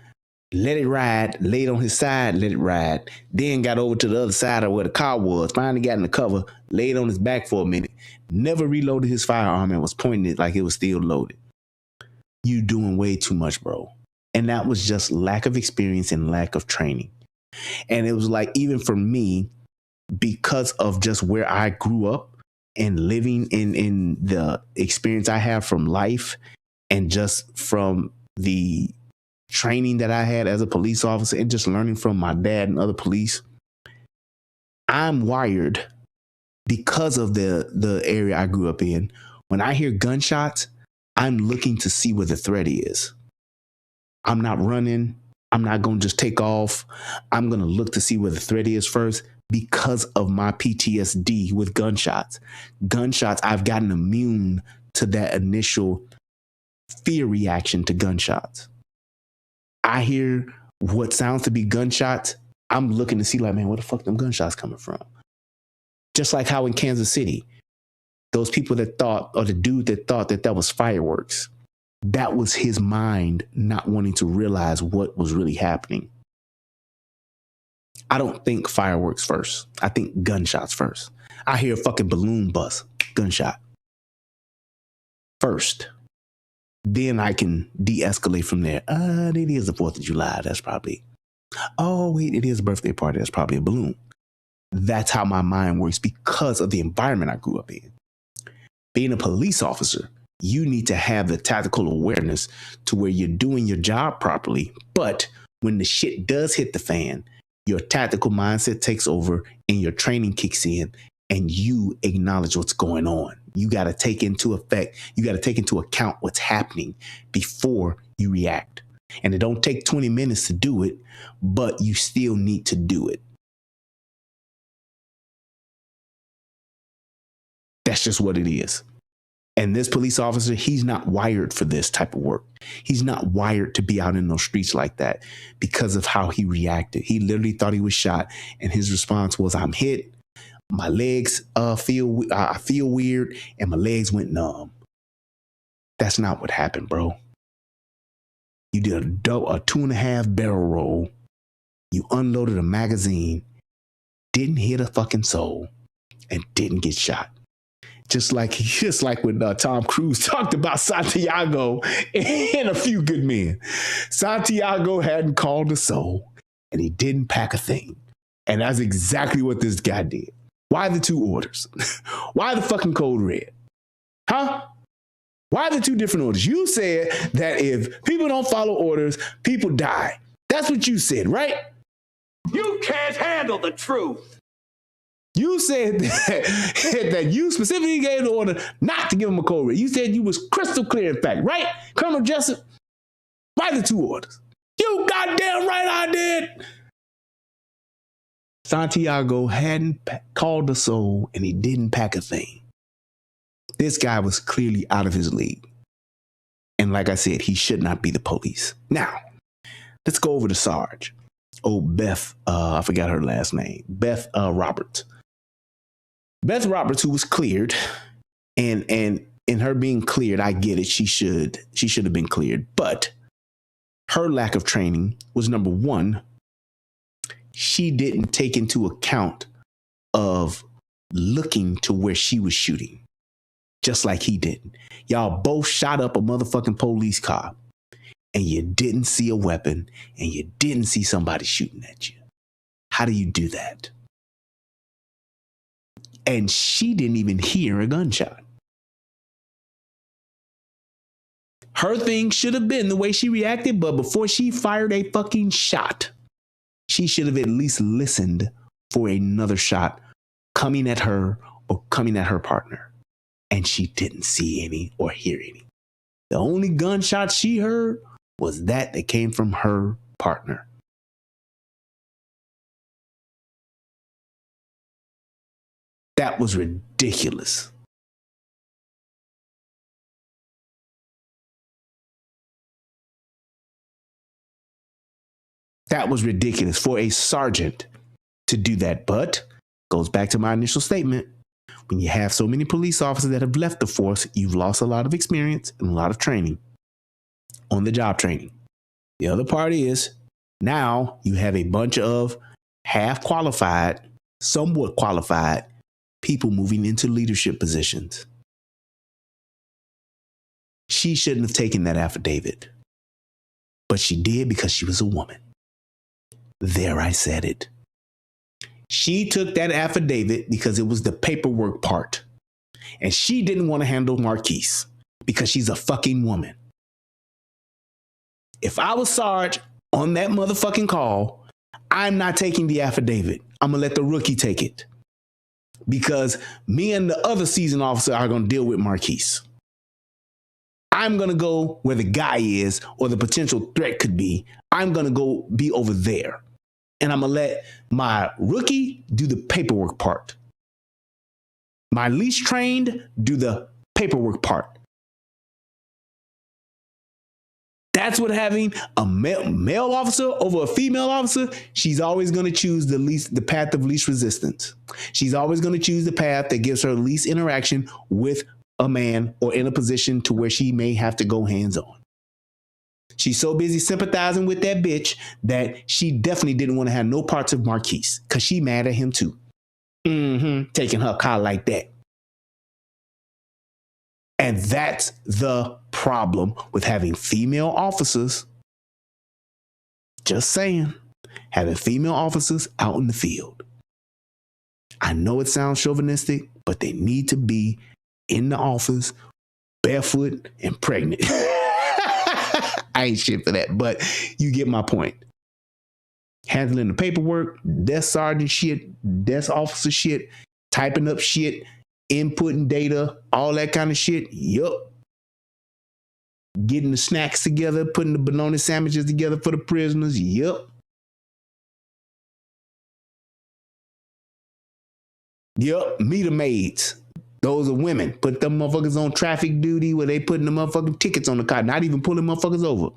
let it ride, laid on his side, let it ride. Then got over to the other side of where the car was, finally got in the cover, laid on his back for a minute, never reloaded his firearm and was pointing it like it was still loaded. You doing way too much, bro. And that was just lack of experience and lack of training. And it was like, even for me, because of just where I grew up and living in the experience I have from life and just from the training that I had as a police officer and just learning from my dad and other police, I'm wired because of the area I grew up in. When I hear gunshots, I'm looking to see where the threat is. I'm not running. I'm not going to just take off. I'm going to look to see where the threat is first because of my PTSD with gunshots. Gunshots, I've gotten immune to that initial fear reaction to gunshots. I hear what sounds to be gunshots. I'm looking to see like, man, where the fuck them gunshots coming from? Just like how in Kansas City, those people that thought, or the dude that thought that was fireworks, that was his mind not wanting to realize what was really happening. I don't think fireworks first. I think gunshots first. I hear a fucking balloon bust, gunshot first. Then I can de-escalate from there. It is the 4th of July. That's probably, oh wait, it is a birthday party. That's probably a balloon. That's how my mind works because of the environment I grew up in. Being a police officer, you need to have the tactical awareness to where you're doing your job properly. But when the shit does hit the fan, your tactical mindset takes over and your training kicks in and you acknowledge what's going on. You got to take into account what's happening before you react. And it don't take 20 minutes to do it, but you still need to do it. That's just what it is. And this police officer, he's not wired for this type of work. He's not wired to be out in those streets like that because of how he reacted. He literally thought he was shot. And his response was, I'm hit. My legs I feel weird and my legs went numb. That's not what happened, bro. You did a 2.5 barrel roll. You unloaded a magazine, didn't hit a fucking soul, and didn't get shot. Just like when Tom Cruise talked about Santiago in A Few Good Men. Santiago hadn't called a soul, and he didn't pack a thing. And that's exactly what this guy did. Why the two orders? Why the fucking code red? Huh? Why the two different orders? You said that if people don't follow orders, people die. That's what you said, right? You can't handle the truth. You said that you specifically gave the order not to give him a code red. You said you was crystal clear, in fact, right? Colonel Jessup, why the two orders? You goddamn right I did. Santiago hadn't called a soul and he didn't pack a thing. This guy was clearly out of his league. And like I said, he should not be the police. Now, let's go over to Sarge. Oh, Beth, I forgot her last name. Beth Roberts. Beth Roberts, who was cleared, and in her being cleared, I get it. She should have been cleared. But her lack of training was, number one, she didn't take into account of looking to where she was shooting, just like he didn't. Y'all both shot up a motherfucking police car, and you didn't see a weapon, and you didn't see somebody shooting at you. How do you do that? And she didn't even hear a gunshot. Her thing should have been the way she reacted, but before she fired a fucking shot, she should have at least listened for another shot coming at her or coming at her partner. And she didn't see any or hear any. The only gunshot she heard was that came from her partner. That was ridiculous. That was ridiculous for a sergeant to do that. But goes back to my initial statement. When you have so many police officers that have left the force, you've lost a lot of experience and a lot of training, on the job training. The other part is now you have a bunch of half qualified, somewhat qualified people moving into leadership positions. She shouldn't have taken that affidavit, but she did because she was a woman. There, I said it. She took that affidavit because it was the paperwork part. And she didn't want to handle Marquise because she's a fucking woman. If I was Sarge on that motherfucking call, I'm not taking the affidavit. I'm going to let the rookie take it. Because me and the other seasoned officer are going to deal with Marquise. I'm going to go where the guy is or the potential threat could be. I'm going to go be over there. And I'm going to let my rookie do the paperwork part. My least trained do the paperwork part. That's what having a male officer over a female officer, she's always going to choose the path of least resistance. She's always going to choose the path that gives her least interaction with a man or in a position to where she may have to go hands on. She's so busy sympathizing with that bitch that she definitely didn't want to have no parts of Marquise because she mad at him too. Taking her car like that. And that's the problem with having female officers. Just saying, having female officers out in the field. I know it sounds chauvinistic, but they need to be in the office, barefoot and pregnant. I ain't shit for that, but you get my point. Handling the paperwork, desk sergeant shit, desk officer shit, typing up shit, inputting data, all that kind of shit. Yup. Getting the snacks together, putting the bologna sandwiches together for the prisoners. Yup. Yup. Meter maids. Those are women. Put them motherfuckers on traffic duty where they putting the motherfucking tickets on the car, not even pulling motherfuckers over.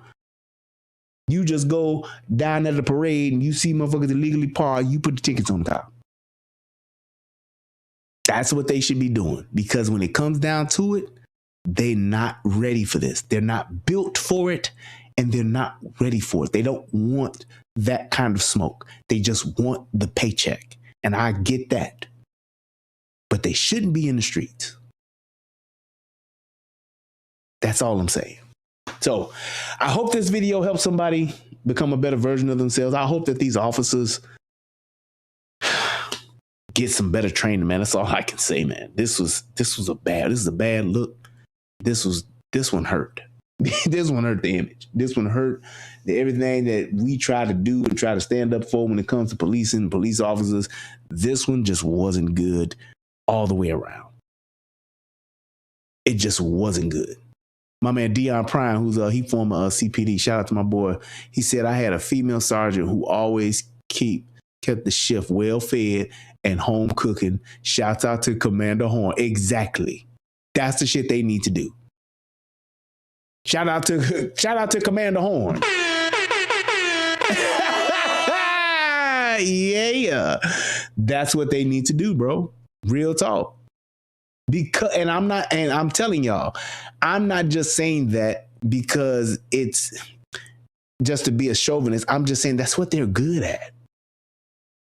You just go down at the parade and you see motherfuckers illegally parked, you put the tickets on the car. That's what they should be doing, because when it comes down to it, they're not ready for this. They're not built for it, and they're not ready for it. They don't want that kind of smoke. They just want the paycheck. And I get that. But they shouldn't be in the streets. That's all I'm saying. So I hope this video helps somebody become a better version of themselves. I hope that these officers get some better training, man. That's all I can say, man. This is a bad look. This one hurt. This one hurt the image. This one hurt everything that we try to do and try to stand up for when it comes to policing and police officers. This one just wasn't good all the way around. It just wasn't good. My man Dion Prime, who's he former CPD, shout out to my boy. He said, I had a female sergeant who always kept the shift well fed and home cooking. Shouts out to Commander Horn. Exactly. That's the shit they need to do. Shout out to Commander Horn. Yeah. That's what they need to do, bro. Real talk. And I'm telling y'all, I'm not just saying that because it's just to be a chauvinist. I'm just saying that's what they're good at.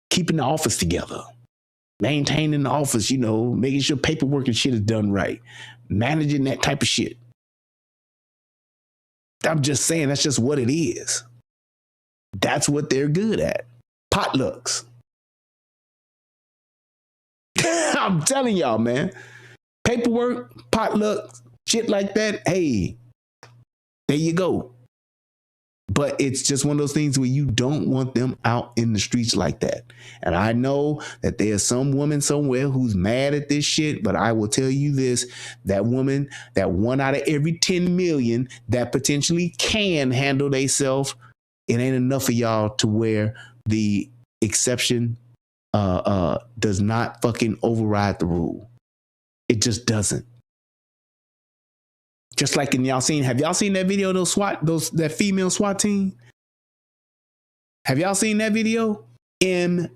Keeping the office together, maintaining the office, making sure paperwork and shit is done right, managing that type of shit. I'm just saying that's just what it is. That's what they're good at. Potlucks. I'm telling y'all, man. Paperwork, potluck, shit like that. Hey, there you go. But it's just one of those things where you don't want them out in the streets like that. And I know that there's some woman somewhere who's mad at this shit, but I will tell you this, that woman, that 1 out of every 10 million that potentially can handle themselves, it ain't enough of y'all to where the exception does not fucking override the rule. It just doesn't. Just like have y'all seen that video of that female SWAT team? Have y'all seen that video? Embarrassing.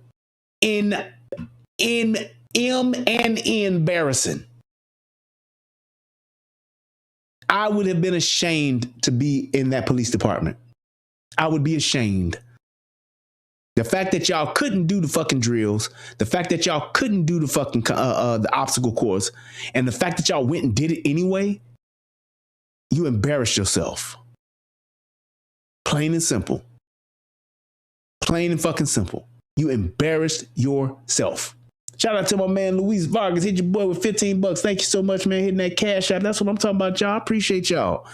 I would have been ashamed to be in that police department. I would be ashamed. The fact that y'all couldn't do the fucking drills, the fact that y'all couldn't do the fucking the obstacle course, and the fact that y'all went and did it anyway, you embarrassed yourself. Plain and simple. Plain and fucking simple. You embarrassed yourself. Shout out to my man Luis Vargas. Hit your boy with $15. Thank you so much, man. Hitting that cash out. That's what I'm talking about, y'all. I appreciate y'all.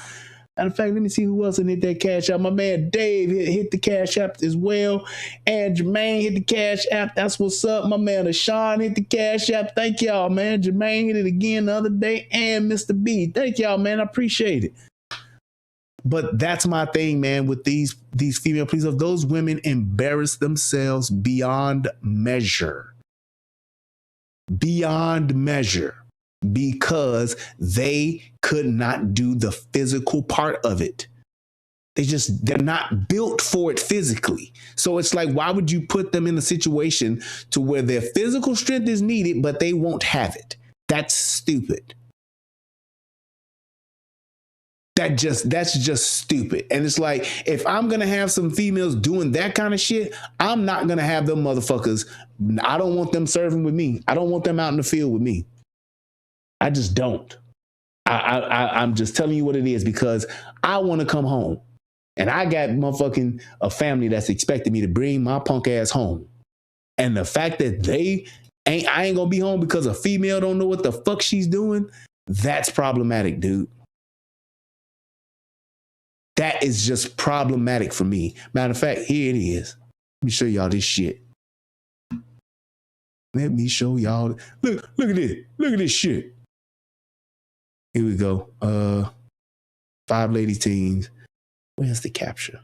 Matter of fact, let me see who else hit that cash app. My man Dave hit the cash app as well. And Jermaine hit the cash app. That's what's up. My man Ashawn hit the cash app. Thank y'all, man. Jermaine hit it again the other day. And Mr. B. Thank y'all, man. I appreciate it. But that's my thing, man, with these female police officers. Those women embarrass themselves beyond measure. Beyond measure. Because they could not do the physical part of it. They're not built for it physically. So it's like, why would you put them in a situation to where their physical strength is needed, but they won't have it? That's stupid. That's just stupid. And it's like, if I'm going to have some females doing that kind of shit, I'm not going to have them motherfuckers. I don't want them serving with me. I don't want them out in the field with me. I just don't. I'm just telling you what it is, because I want to come home, and I got motherfucking a family that's expecting me to bring my punk ass home. And the fact that I ain't gonna be home because a female don't know what the fuck she's doing, that's problematic, dude. That is just problematic for me. Matter of fact, here it is. Let me show y'all this shit. Let me show y'all. Look at this. Look at this shit. Here we go. 5 lady teens. Where's the capture?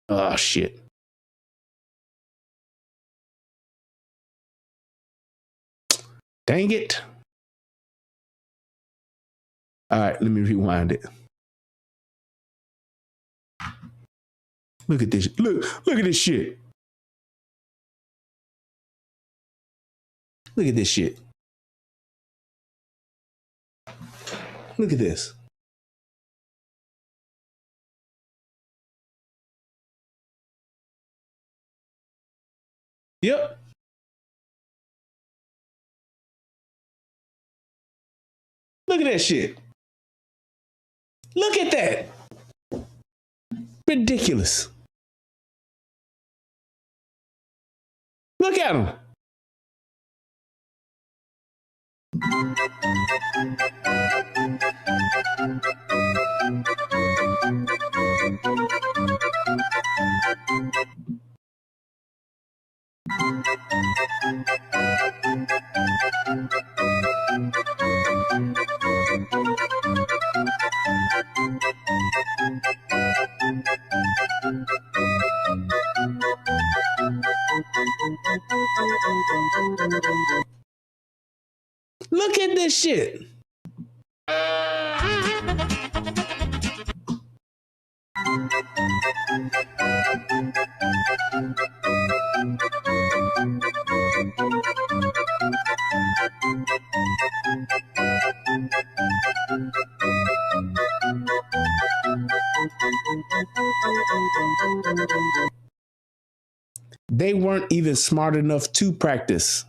Oh, shit. Dang it. All right, let me rewind it. Look at this. Look at this shit. Look at this shit. Look at this. Yep. Look at that shit. Look at that. Ridiculous. Look at him. Look at this shit. They weren't even smart enough to practice.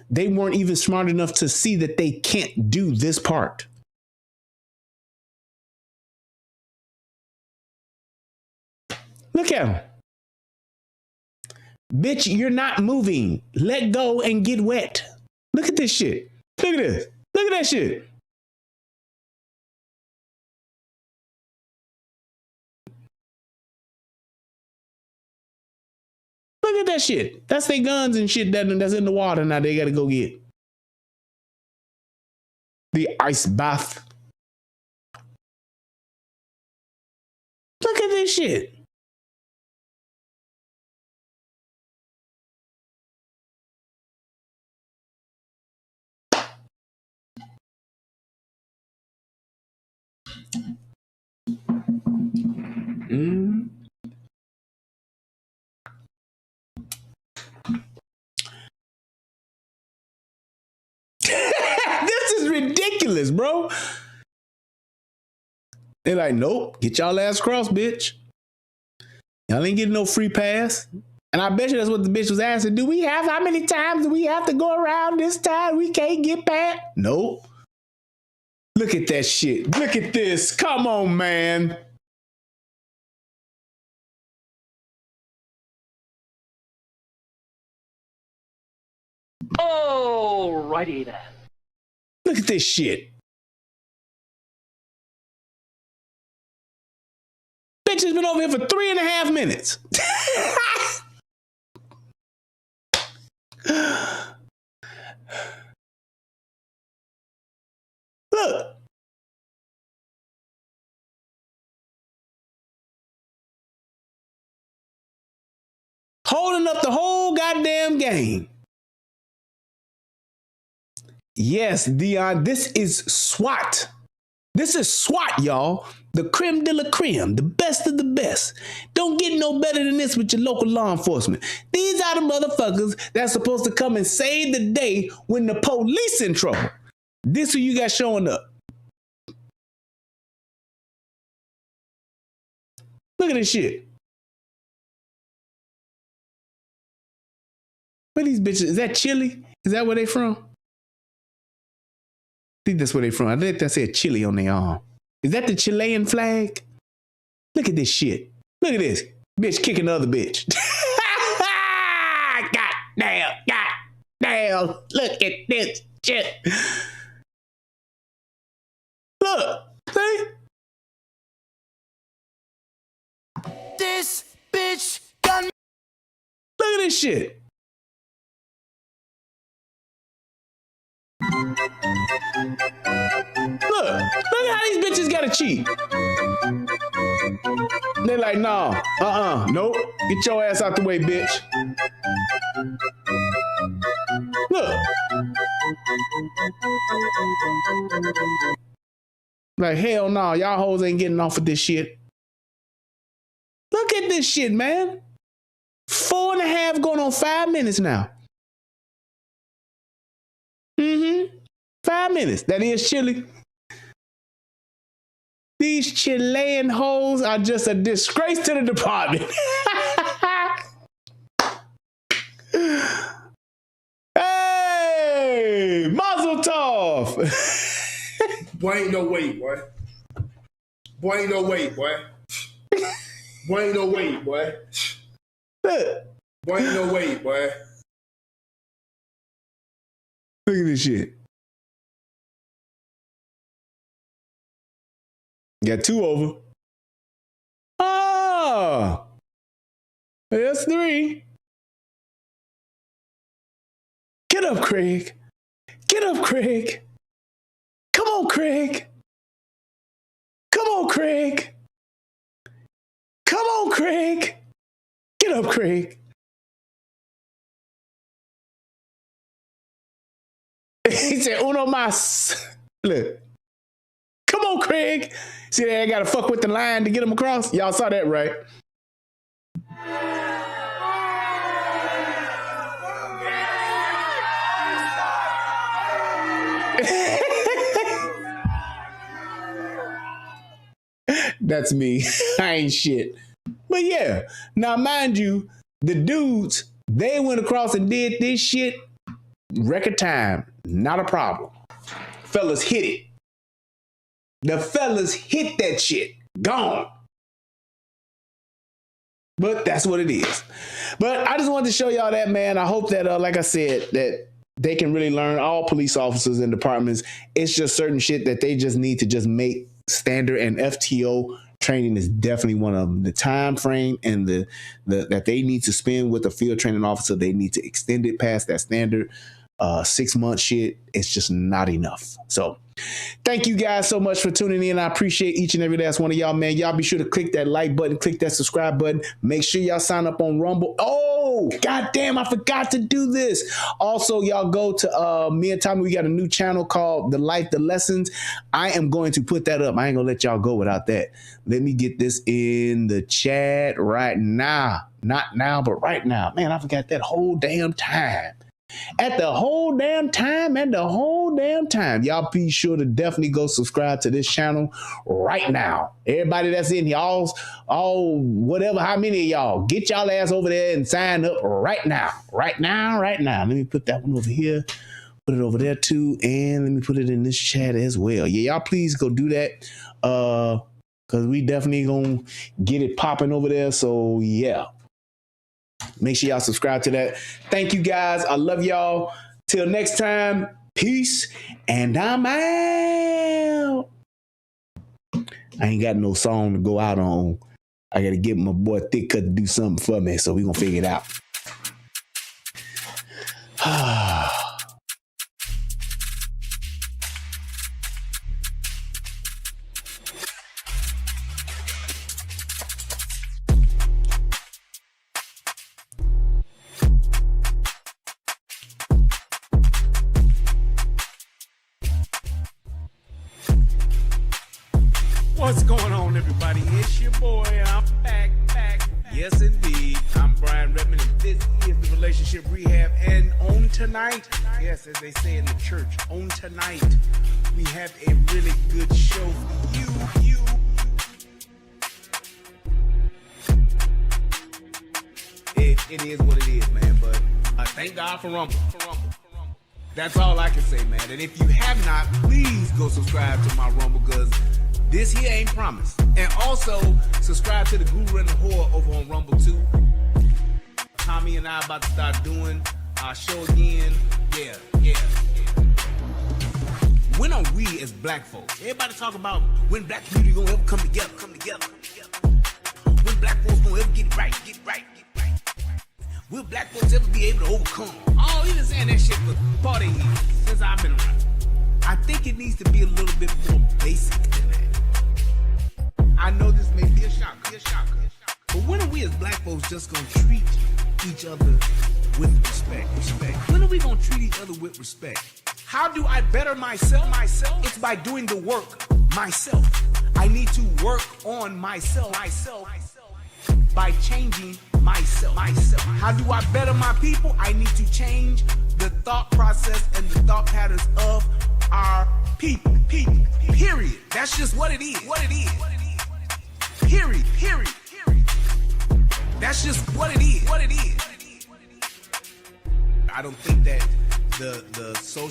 They weren't even smart enough to see that they can't do this part. Look at him. Bitch, you're not moving. Let go and get wet. Look at this shit. Look at this. Look at that shit. Look at that shit. That's their guns and shit that's in the water now they gotta go get. The ice bath. Look at this shit. This is ridiculous, bro. They're like, nope, get y'all ass crossed, bitch. Y'all ain't getting no free pass. And I bet you that's what the bitch was asking. How many times do we have to go around this time? We can't get past? Nope. Look at that shit. Look at this. Come on, man. Alrighty then. Look at this shit. Bitch has been over here for 3.5 minutes. Look. Holding up the whole goddamn game. Yes, Dion, this is SWAT. This is SWAT, y'all. The creme de la creme, the best of the best. Don't get no better than this with your local law enforcement. These are the motherfuckers that's supposed to come and save the day when the police in trouble. This who you got showing up. Look at this shit. Where these bitches? Is that Chile? Is that where they from? I think that's where they from. I think that said Chile on their arm. Is that the Chilean flag? Look at this shit. Look at this. Bitch kicking the other bitch. God damn. Look at this shit. Look. See? This bitch got me. Look at this shit. Look how these bitches gotta cheat. They're like, nah, nope. Get your ass out the way, bitch. Look. Like, hell no, y'all hoes ain't getting off of this shit. Look at this shit, man. 4.5 going on 5 minutes now. 5 minutes. That is Chile. These Chilean hoes are just a disgrace to the department. Molotov. Boy, ain't no way, boy. Boy, ain't no way, boy. Boy, ain't no way, boy. Look. Boy, ain't no way, boy. Look at this shit. Got 2 over. Ah, that's 3. Get up, Craig. Get up, Craig. Come on, Craig. Come on, Craig. Come on, Craig. Get up, Craig. He said, uno más. Look. Come on, Craig. See that I got to fuck with the line to get him across? Y'all saw that, right? That's me. I ain't shit. But yeah, now mind you, the dudes, they went across and did this shit record time. Not a problem. Fellas hit it. The fellas hit that shit. Gone. But that's what it is. But I just wanted to show y'all that, man. I hope that, like I said, that they can really learn, all police officers and departments. It's just certain shit that they just need to just make standard, and FTO training is definitely one of them. The time frame and the that they need to spend with a field training officer, they need to extend it past that standard 6-month shit. It's just not enough. So thank you guys so much for tuning in. I appreciate each and every last one of y'all, man. Y'all be sure to click that like button, click that subscribe button. Make sure y'all sign up on Rumble. Oh, goddamn, I forgot to do this. Also, y'all go to me and Tommy. We got a new channel called The Life, The Lessons. I am going to put that up. I ain't gonna let y'all go without that. Let me get this in the chat right now. Not now, but right now. Man, I forgot that whole damn time. At the whole damn time, y'all be sure to definitely go subscribe to this channel right now. Everybody that's in here, all whatever, how many of y'all, get y'all ass over there and sign up right now. Let me put that one over here, put it over there too, and let me put it in this chat as well. Yeah, y'all please go do that, because we definitely gonna get it popping over there. So yeah. Make sure y'all subscribe to that. Thank you guys. I love y'all. Till next time, peace, and I'm out. I ain't got no song to go out on. I got to get my boy Thick Cut to do something for me, so we going to figure it out. What's going on, everybody? It's your boy. I'm back. Yes, indeed. I'm Brian Redmond, and this is the Relationship Rehab. And on tonight, yes, as they say in the church, on tonight, we have a really good show for you. It is what it is, man. But thank God for Rumble. That's all I can say, man. And if you have not, please go subscribe to my Rumble, because this here ain't promised. And also, subscribe to the Guru and the Whore over on Rumble too. Tommy and I about to start doing our show again. Yeah. When are we as black folks? Everybody talk about when black community gonna ever come together. When black folks gonna ever get it right. Will black folks ever be able to overcome? Oh, he been saying that shit for 40 years since I've been around. I think it needs to be a little bit more basic than that. I know this may be a shocker. But when are we as black folks just gonna treat each other with respect? When are we gonna treat each other with respect? How do I better myself? It's by doing the work myself. I need to work on myself. By changing myself. How do I better my people? I need to change the thought process and the thought patterns of our people. Period. That's just what it is. Period. That's just what it is. I don't think that the social